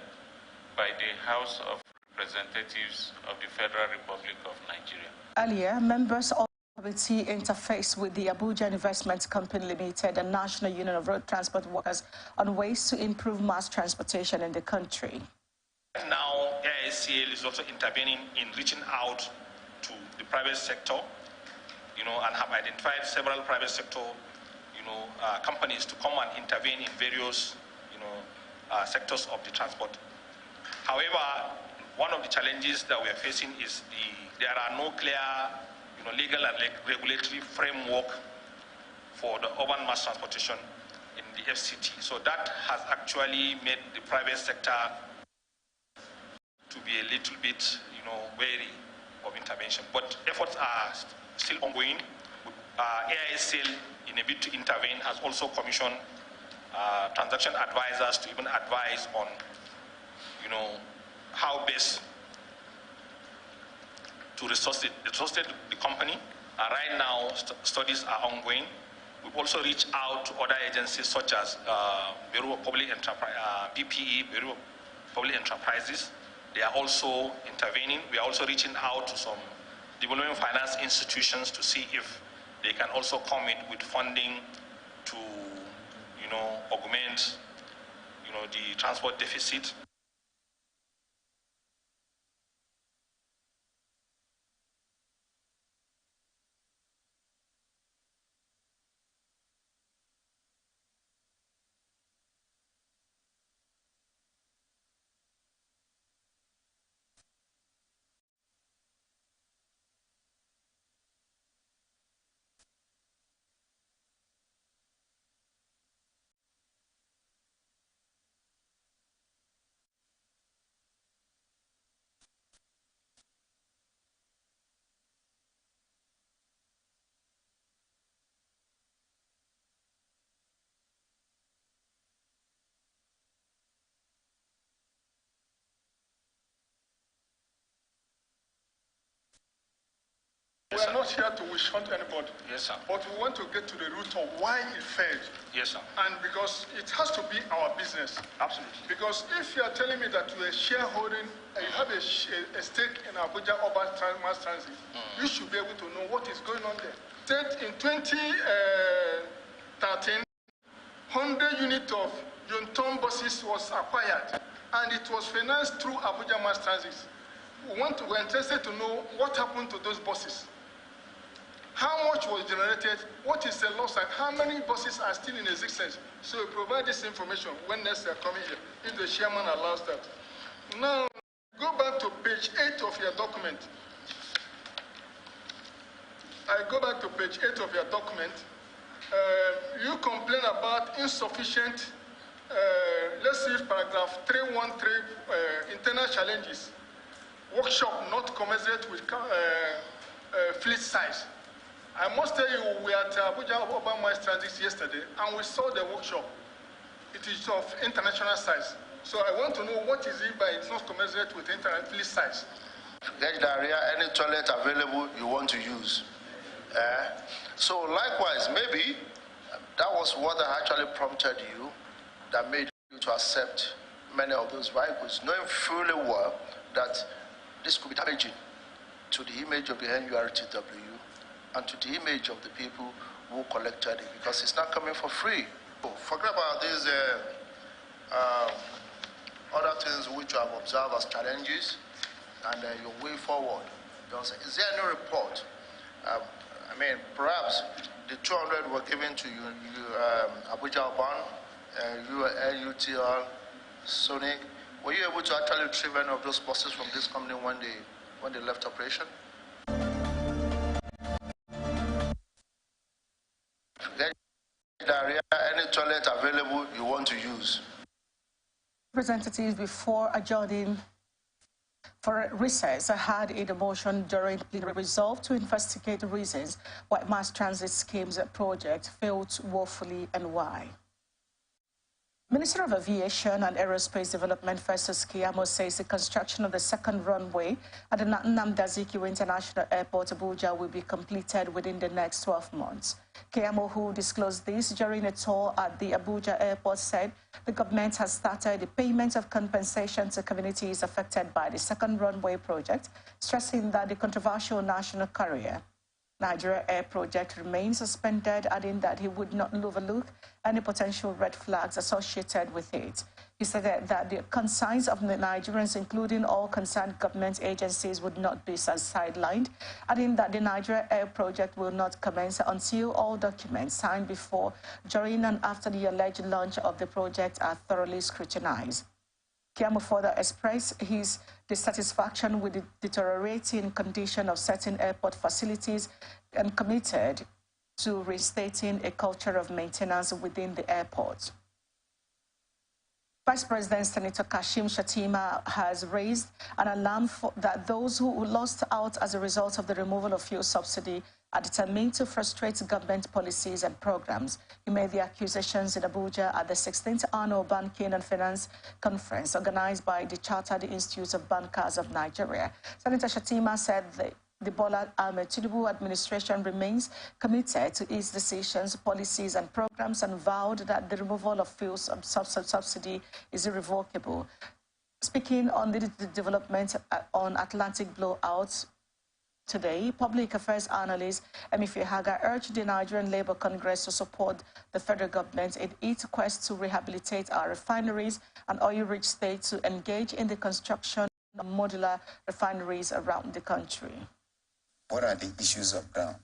I: by the House of Representatives of the Federal Republic of Nigeria.
E: Earlier, members of the committee interfaced with the Abuja Investment Company Limited and National Union of Road Transport Workers on ways to improve mass transportation in the country.
J: Now, AICL is also intervening in reaching out to the private sector, and have identified several private sector, companies to come and intervene in various, sectors of the transport. However, one of the challenges that we are facing is there are no clear, legal and regulatory framework for the urban mass transportation in the FCT. So that has actually made the private sector to be a little bit, wary of intervention. But efforts are still ongoing. AISL, in a bid to intervene, has also commissioned transaction advisors to even advise on, how best to resource the company. Right now, studies are ongoing. We've also reached out to other agencies such as Bureau of Public Enterprise, BPE, Bureau of Public Enterprises. They are also intervening. We are also reaching out to some development finance institutions to see if they can also come in with funding to, augment, the transport deficit.
H: are not here to wish hunt anybody.
J: Yes, sir.
H: But we want to get to the root of why it failed.
J: Yes, sir.
H: And because it has to be our business.
J: Absolutely.
H: Because if you are telling me that you are shareholding, you have a stake in Abuja Urban Mass Transit, you should be able to know what is going on there. In 2013, 100 units of Yonton buses was acquired, and it was financed through Abuja Mass Transit. We're interested to know what happened to those buses. How much was generated, what is the loss, and how many buses are still in existence. So we provide this information when next they are coming here, if the chairman allows that. Now, go back to page 8 of your document. I go back to page 8 of your document. You complain about insufficient, let's see paragraph 313, internal challenges. Workshop not commensurate with fleet size. I must tell you, we were at Abuja Urban Mass Transit yesterday, and we saw the workshop. It is of international size. So I want to know what is it by it's not commensurate with international fleet size.
K: Get diarrhea, any toilet available you want to use. So likewise, maybe that was what actually prompted you, that made you to accept many of those vehicles, knowing fully well that this could be damaging to the image of the NURTW and to the image of the people who collected it, because it's not coming for free. Forget about these other things which you have observed as challenges and your way forward. Is there any report? I mean, perhaps the 200 were given to you, Abuja Urban, UTL, Sonic. Were you able to actually retrieve any of those buses from this company when they left operation? Get diarrhea, any toilet available you want to use.
E: Representatives, before adjourning for recess, had a motion during the resolve to investigate the reasons why mass transit schemes project failed woefully and why. Minister of Aviation and Aerospace Development Festus Keyamo says the construction of the second runway at the Nnamdi Azikiwe International Airport, Abuja, will be completed within the next 12 months. Keyamo, who disclosed this during a tour at the Abuja airport, said the government has started the payment of compensation to communities affected by the second runway project, stressing that the controversial national carrier Nigeria Air project remains suspended, adding that he would not overlook any potential red flags associated with it. He said that the concerns of the Nigerians, including all concerned government agencies, would not be sidelined, adding that the Nigeria Air project will not commence until all documents signed before, during, and after the alleged launch of the project are thoroughly scrutinized. Keyamo further expressed his dissatisfaction with the deteriorating condition of certain airport facilities and committed to reinstating a culture of maintenance within the airport. Vice President Senator Kashim Shettima has raised an alarm that those who lost out as a result of the removal of fuel subsidy are determined to frustrate government policies and programs. He made the accusations in Abuja at the 16th Annual Banking and Finance Conference organized by the Chartered Institute of Bankers of Nigeria. Senator Shettima said the Bola Ahmed Tinubu administration remains committed to its decisions, policies and programs, and vowed that the removal of fuel subsidy is irrevocable. Speaking on the development on Atlantic blowouts today, public affairs analyst Emefiele Haga urged the Nigerian Labour Congress to support the federal government in its quest to rehabilitate our refineries and oil-rich states to engage in the construction of modular refineries around the country.
F: What are the issues of ground?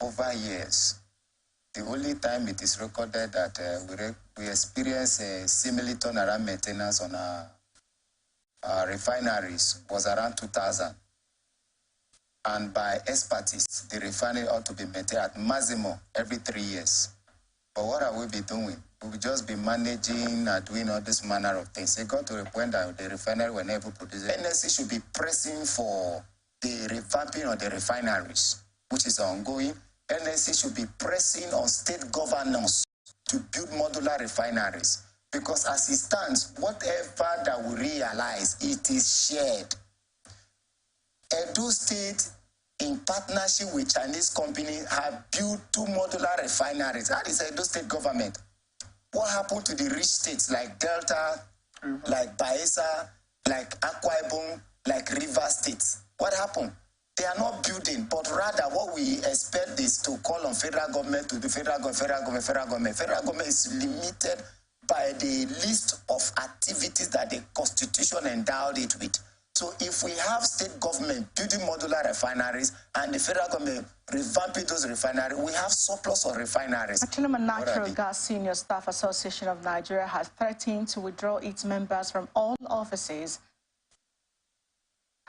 F: Over years, the only time it is recorded that we experience a similar turnaround maintenance on our refineries was around 2000. And by expertise, the refinery ought to be maintained at maximum every 3 years. But what are we be doing? We will just be managing and doing all this manner of things. It got to the point that the refinery were never producing. NSC should be pressing for the revamping of the refineries, which is ongoing. NSC should be pressing on state governors to build modular refineries. Because as it stands, whatever that we realize, it is shared. Edo State in partnership with Chinese companies, have built 2 modular refineries. That is Edo State government. What happened to the rich states like Delta, like Bayelsa, like Akwa Ibom, like River States? What happened? They are not building, but rather what we expect is to call on federal government to do federal government. Federal government is limited by the list of activities that the Constitution endowed it with. So if we have state government building modular refineries and the federal government revamping those refineries, we have surplus of refineries.
E: Petroleum and Natural Gas Senior Staff Association of Nigeria has threatened to withdraw its members from all offices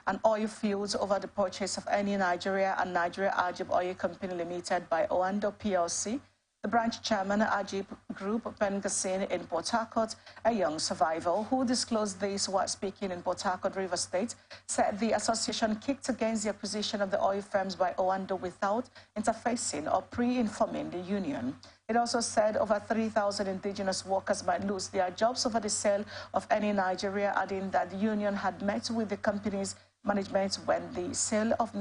E: and oil fields over the purchase of any Nigeria and Nigeria Ajib Oil Company Limited by Oando PLC. The branch chairman, Ajib Group, Pengasin in Port Harcourt, a young survivor who disclosed this while speaking in Port Harcourt, River State, said the association kicked against the acquisition of the oil firms by Oando without interfacing or pre-informing the union. It also said over 3,000 indigenous workers might lose their jobs over the sale of any Nigeria, adding that the union had met with the company's management when the sale of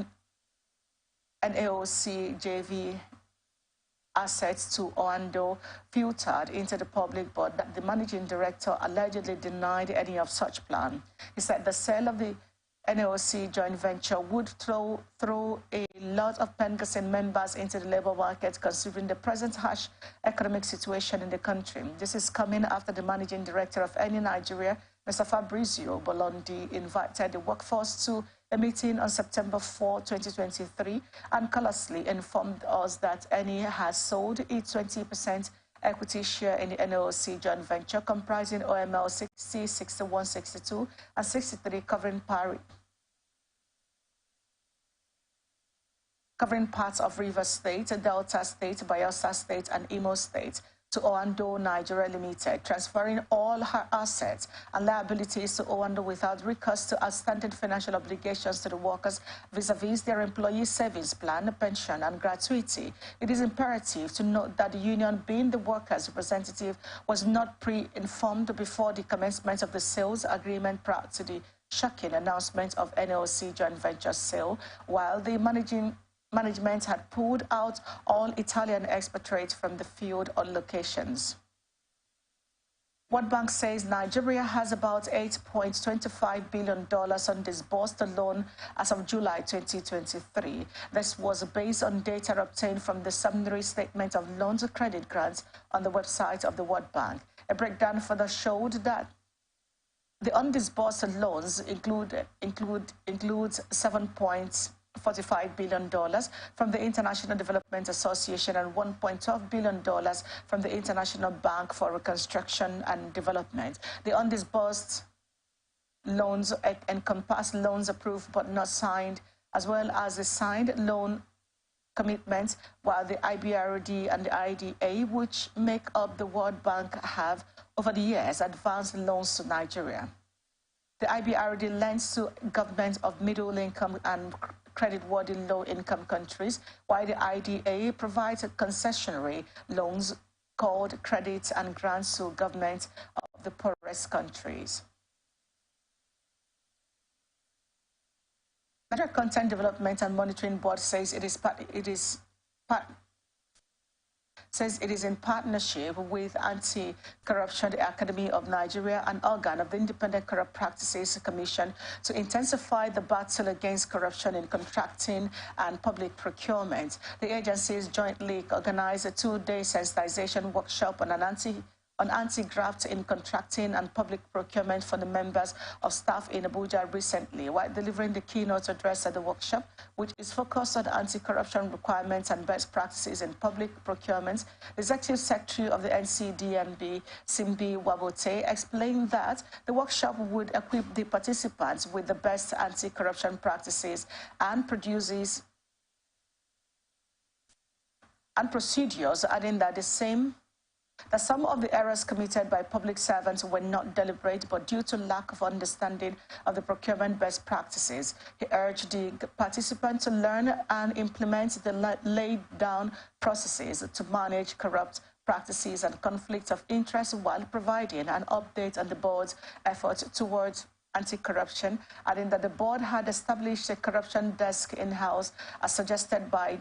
E: NAOC JV assets to Oando filtered into the public, but that the managing director allegedly denied any of such plan. He said the sale of the NAOC joint venture would throw a lot of Pengasin members into the labor market, considering the present harsh economic situation in the country. This is coming after the managing director of any Nigeria, Mr. Fabrizio Bolondi, invited the workforce to a meeting on September 4, 2023, and callously informed us that NE has sold its 20% equity share in the NOC joint venture comprising OML 60, 61, 62, and 63, covering parts of River State, Delta State, Bayelsa State, and Imo State, to Oando Nigeria Limited, transferring all her assets and liabilities to Oando without recourse to outstanding financial obligations to the workers vis-a-vis their employee savings plan, pension, and gratuity. It is imperative to note that the union, being the workers' representative, was not pre-informed before the commencement of the sales agreement prior to the shocking announcement of NOC joint venture sale, while the management had pulled out all Italian expatriates from the field on locations. World Bank says Nigeria has about $8.25 billion undisbursed loan as of July 2023. This was based on data obtained from the summary statement of loans and credit grants on the website of the World Bank. A breakdown further showed that the undisbursed loans includes $7.45 billion from the International Development Association and $1.12 billion from the International Bank for Reconstruction and Development. The undisbursed loans encompass loans approved but not signed, as well as the signed loan commitments, while the IBRD and the IDA, which make up the World Bank, have over the years advanced loans to Nigeria. The IBRD lends to governments of middle income and credit-worthy low-income countries, while the IDA provides concessionary loans called credits and grants to governments of the poorest countries. Nigeria Content Development and Monitoring Board says it is in partnership with Anti-Corruption Academy of Nigeria, an organ of the Independent Corrupt Practices Commission, to intensify the battle against corruption in contracting and public procurement. The agencies jointly organized a 2-day sensitization workshop on anti-graft in contracting and public procurement for the members of staff in Abuja recently, while delivering the keynote address at the workshop, which is focused on anti-corruption requirements and best practices in public procurement. The Executive Secretary of the NCDMB, Simbi Wabote, explained that the workshop would equip the participants with the best anti-corruption practices and procedures, adding that some of the errors committed by public servants were not deliberate, but due to lack of understanding of the procurement best practices. He urged the participants to learn and implement the laid-down processes to manage corrupt practices and conflicts of interest, while providing an update on the board's efforts towards anti-corruption, adding that the board had established a corruption desk in-house as suggested by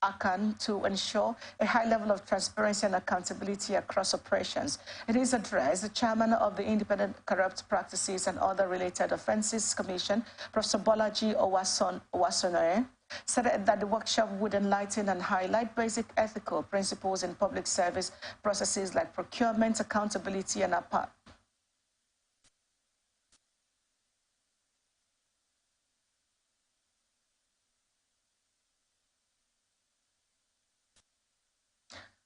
E: ACAN to ensure a high level of transparency and accountability across operations. In his address, the chairman of the Independent Corrupt Practices and Other Related Offences Commission, Professor Bolaji Owasonoye, said that the workshop would enlighten and highlight basic ethical principles in public service processes like procurement, accountability, and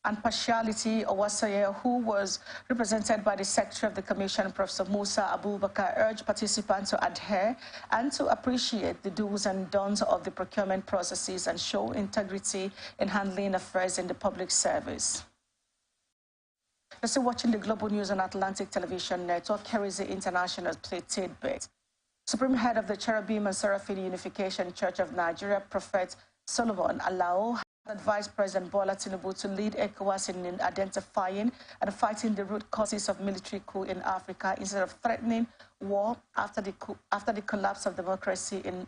E: and partiality. Owasoye, who was represented by the Secretary of the Commission, Professor Musa Abubakar, urged participants to adhere and to appreciate the do's and don'ts of the procurement processes and show integrity in handling affairs in the public service. You're still watching the Global News on Atlantic Television Network. Here is the international tidbit. Supreme Head of the Cherubim and Seraphim Unification Church of Nigeria, Prophet Solomon Alao, advised President Bola Tinubu to lead ECOWAS in identifying and fighting the root causes of military coup in Africa instead of threatening war after the collapse of democracy in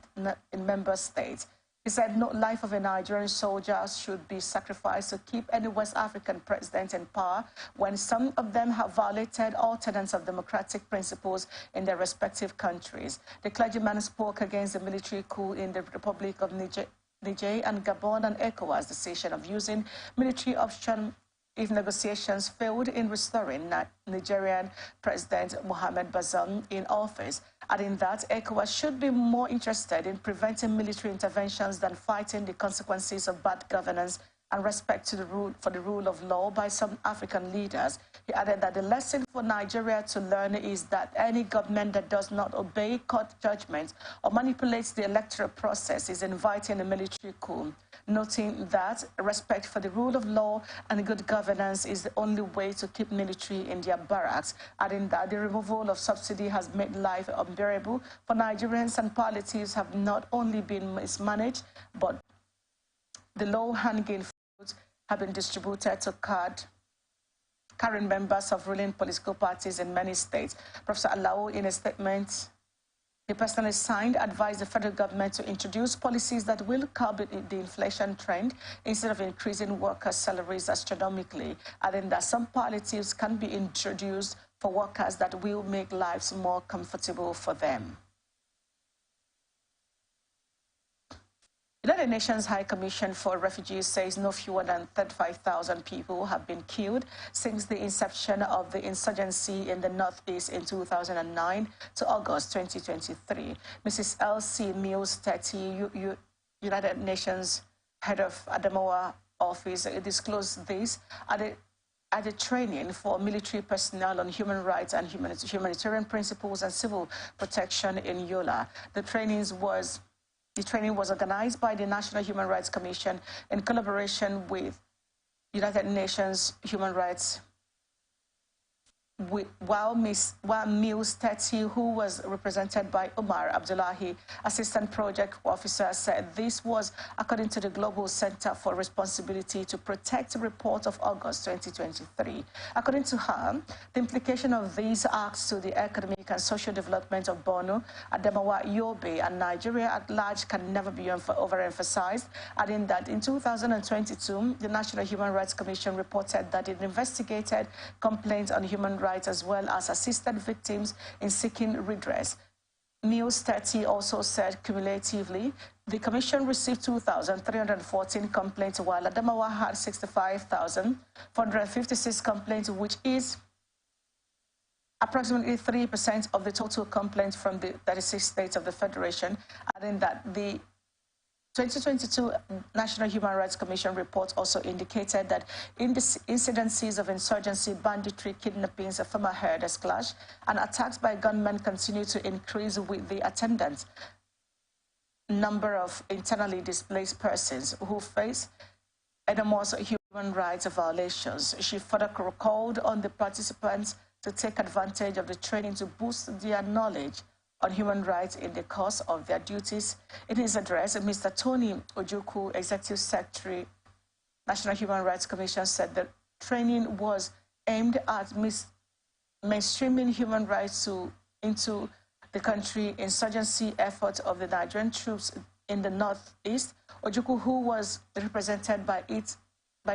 E: member states. He said no life of a Nigerian soldier should be sacrificed to keep any West African president in power when some of them have violated all tenets of democratic principles in their respective countries. The clergyman spoke against the military coup in the Republic of Niger and Gabon and ECOWAS' decision of using military option if negotiations failed in restoring Nigerian President Mohamed Bazoum in office, adding that ECOWAS should be more interested in preventing military interventions than fighting the consequences of bad governance and respect to for the rule of law by some African leaders. He added that the lesson for Nigeria to learn is that any government that does not obey court judgments or manipulates the electoral process is inviting a military coup, noting that respect for the rule of law and good governance is the only way to keep military in their barracks, adding that the removal of subsidy has made life unbearable for Nigerians and politics have not only been mismanaged, but the low-hanging fruits have been distributed to current members of ruling political parties in many states. Professor Alao, in a statement he personally signed, advised the federal government to introduce policies that will curb the inflation trend instead of increasing workers' salaries astronomically, adding that some policies can be introduced for workers that will make lives more comfortable for them. United Nations High Commission for Refugees says no fewer than 35,000 people have been killed since the inception of the insurgency in the northeast in 2009 to August 2023. Mrs. Elsie Mills-Teti, United Nations head of Adamawa office, disclosed this at a training for military personnel on human rights and humanitarian principles and civil protection in Yola. The training was organized by the National Human Rights Commission in collaboration with United Nations Human Rights. While Mills-Teti, who was represented by Umar Abdullahi, Assistant Project Officer, said this was according to the Global Center for Responsibility to Protect report of August 2023. According to her, the implication of these acts to the economic and social development of Borno, Adamawa, Yobe, and Nigeria at large can never be overemphasized, adding that in 2022, the National Human Rights Commission reported that it investigated complaints on human rights as well as assisted victims in seeking redress. Mills-Teti also said cumulatively, the Commission received 2,314 complaints, while Adamawa had 65,456 complaints, which is approximately 3% of the total complaints from the 36 states of the Federation, adding that the 2022 National Human Rights Commission report also indicated that in the incidences of insurgency, banditry, kidnappings, ephemeral herders clash, and attacks by gunmen continue to increase with the attendant number of internally displaced persons who face enormous human rights violations. She further called on the participants to take advantage of the training to boost their knowledge on human rights in the course of their duties. In his address, Mr. Tony Ojukwu, Executive Secretary, National Human Rights Commission, said the training was aimed at mainstreaming human rights into the country-insurgency effort of the Nigerian troops in the northeast. Ojukwu, who was represented by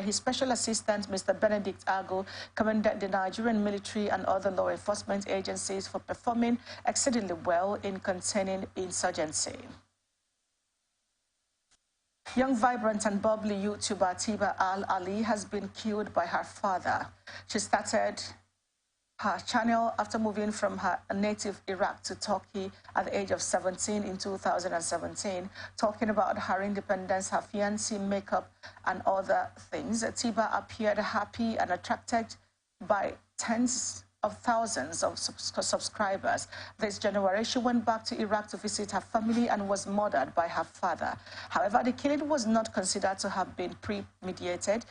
E: his special assistant, Mr. Benedict Ago, commended the Nigerian military and other law enforcement agencies for performing exceedingly well in containing insurgency. Young, vibrant and bubbly YouTuber Tiba Al-Ali has been killed by her father. She started her channel after moving from her native Iraq to Turkey at the age of 17 in 2017, talking about her independence, her fiancé, makeup, and other things. Tiba appeared happy and attracted by tens of thousands of subscribers. This January, she went back to Iraq to visit her family and was murdered by her father. However, the killing was not considered to have been premeditated,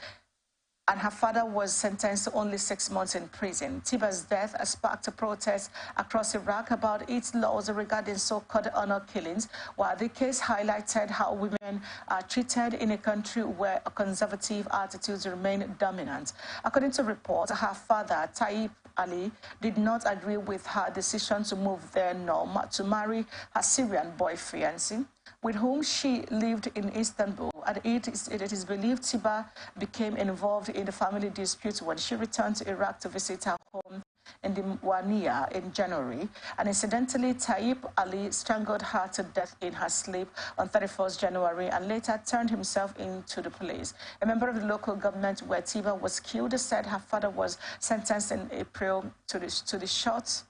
E: and her father was sentenced to only 6 months in prison. Tiba's death sparked a protest across Iraq about its laws regarding so-called honor killings, while the case highlighted how women are treated in a country where conservative attitudes remain dominant. According to reports, her father, Taib Ali, did not agree with her decision to move there nor to marry her Syrian boyfriend, with whom she lived in Istanbul. And it is believed Tiba became involved in the family dispute when she returned to Iraq to visit her home in the Wania in January. And incidentally, Taib Ali strangled her to death in her sleep on 31st January and later turned himself into the police. A member of the local government where Tiba was killed said her father was sentenced in April to the short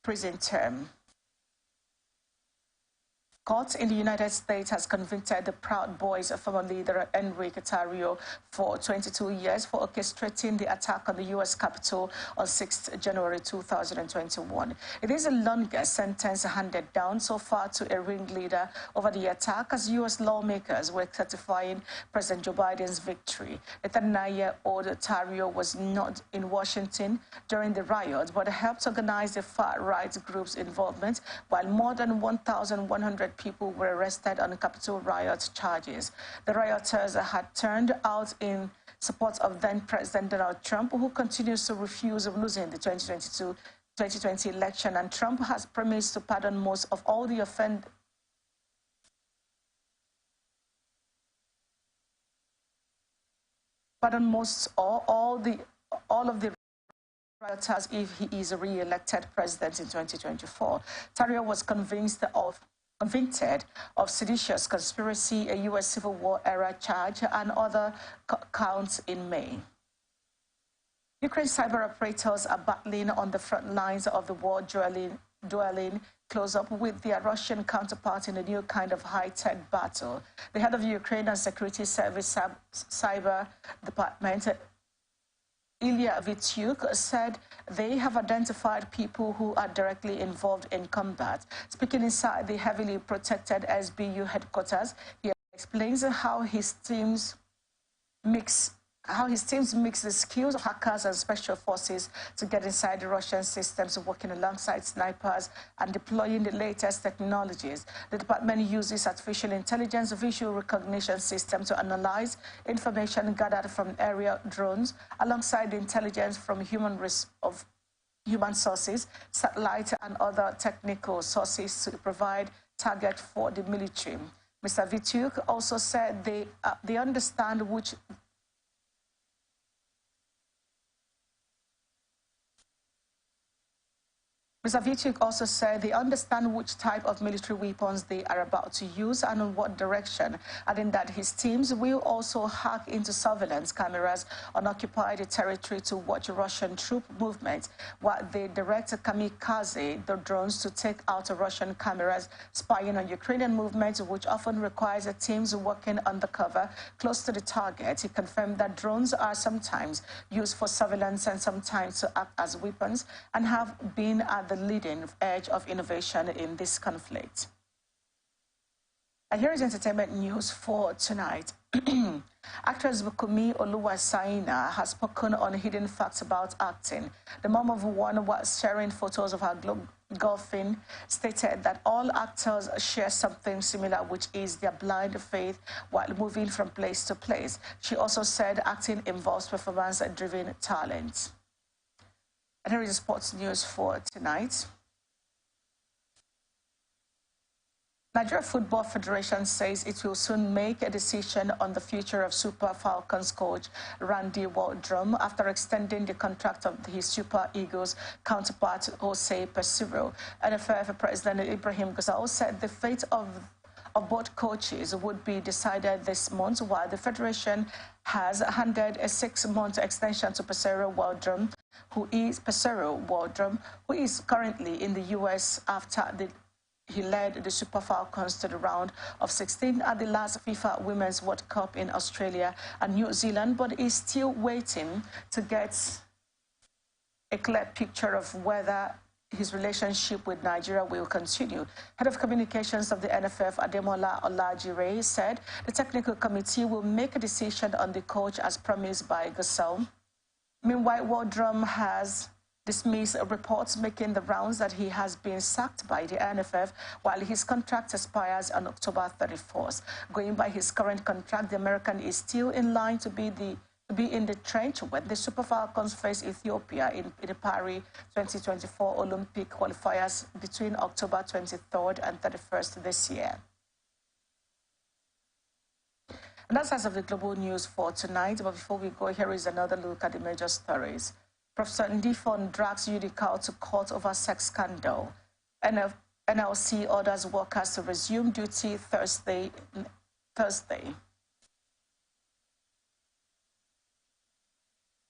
E: prison term. Court in the United States has convicted the Proud Boys former leader Enrique Tarrio for 22 years for orchestrating the attack on the U.S. Capitol on 6 January 2021. It is the longest sentence handed down so far to a ringleader over the attack, as U.S. lawmakers were certifying President Joe Biden's victory. The 39-year-old Tarrio was not in Washington during the riot, but helped organize the far-right group's involvement, while more than 1,100 people were arrested on Capitol riot charges. The rioters had turned out in support of then-President Donald Trump, who continues to refuse losing the 2020 election, and Trump has promised to pardon most of all the offenders. All of the rioters if he is re-elected president in 2024. Tarrio was convicted of seditious conspiracy, a U.S. Civil War era charge, and other counts in May. Ukraine cyber operators are battling on the front lines of the war, dwelling close up with their Russian counterpart in a new kind of high-tech battle. The head of the Ukrainian Security Service Cyber Department, Ilya Vityuk, said they have identified people who are directly involved in combat. Speaking inside the heavily protected SBU headquarters, he explains how his teams mix the skills of hackers and special forces to get inside the Russian systems, working alongside snipers and deploying the latest technologies. The department uses artificial intelligence visual recognition system to analyze information gathered from aerial drones, alongside the intelligence from human sources, satellite and other technical sources to provide target for the military. Mr. Vityuk also said they understand which Mr. Vityuk also said they understand which type of military weapons they are about to use and in what direction, adding that his teams will also hack into surveillance cameras on occupied territory to watch Russian troop movements, while they direct kamikaze the drones to take out Russian cameras spying on Ukrainian movements, which often requires teams working undercover close to the target. He confirmed that drones are sometimes used for surveillance and sometimes to act as weapons, and have been at the leading edge of innovation in this conflict. And here is entertainment news for tonight. Actress Bukumi Oluwaseina has spoken on hidden facts about acting. The mom of one was sharing photos of her golfing, stated that all actors share something similar, which is their blind faith while moving from place to place. She also said acting involves performance-driven talent. And here is sports news for tonight. Nigeria Football Federation says it will soon make a decision on the future of Super Falcons coach Randy Waldrum after extending the contract of his Super Eagles counterpart Jose Pesiro. NFF President Ibrahim Gusau said the fate of both coaches would be decided this month, while the Federation has handed a 6-month extension to Pesiro Waldrum, who is currently in the U.S. after he led the Super Falcons to the round of 16 at the last FIFA Women's World Cup in Australia and New Zealand, but is still waiting to get a clear picture of whether his relationship with Nigeria will continue. Head of Communications of the NFF, Ademola Olajire, said the technical committee will make a decision on the coach as promised by Gusau. Meanwhile, Waldrum has dismissed reports making the rounds that he has been sacked by the NFF while his contract expires on October 31st. Going by his current contract, the American is still in line to be in the trench when the Super Falcons face Ethiopia in the Paris 2024 Olympic qualifiers between October 23rd and 31st this year. And that's as of the global news for tonight. But before we go, here is another look at the major stories. Professor Ndifon drags Unical to court over sex scandal. NLC orders workers to resume duty Thursday.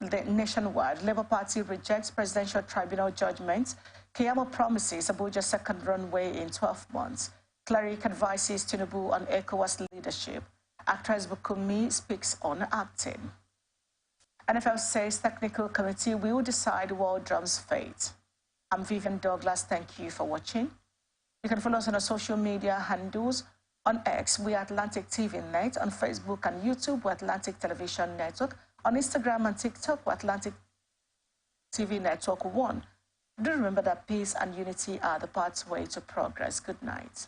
E: The nationwide Labour Party rejects presidential tribunal judgment. Keyamo promises Abuja second runway in 12 months. Cleric advises Tinubu on ECOWAS leadership. Actress Bukumi speaks on acting. NFL says technical committee will decide Waldrum's fate. I'm Vivian Douglas. Thank you for watching. You can follow us on our social media handles. On X, we are Atlantic TV Net. On Facebook and YouTube, we're Atlantic Television Network. On Instagram and TikTok, we're Atlantic TV Network 1. Do remember that peace and unity are the pathway to progress. Good night.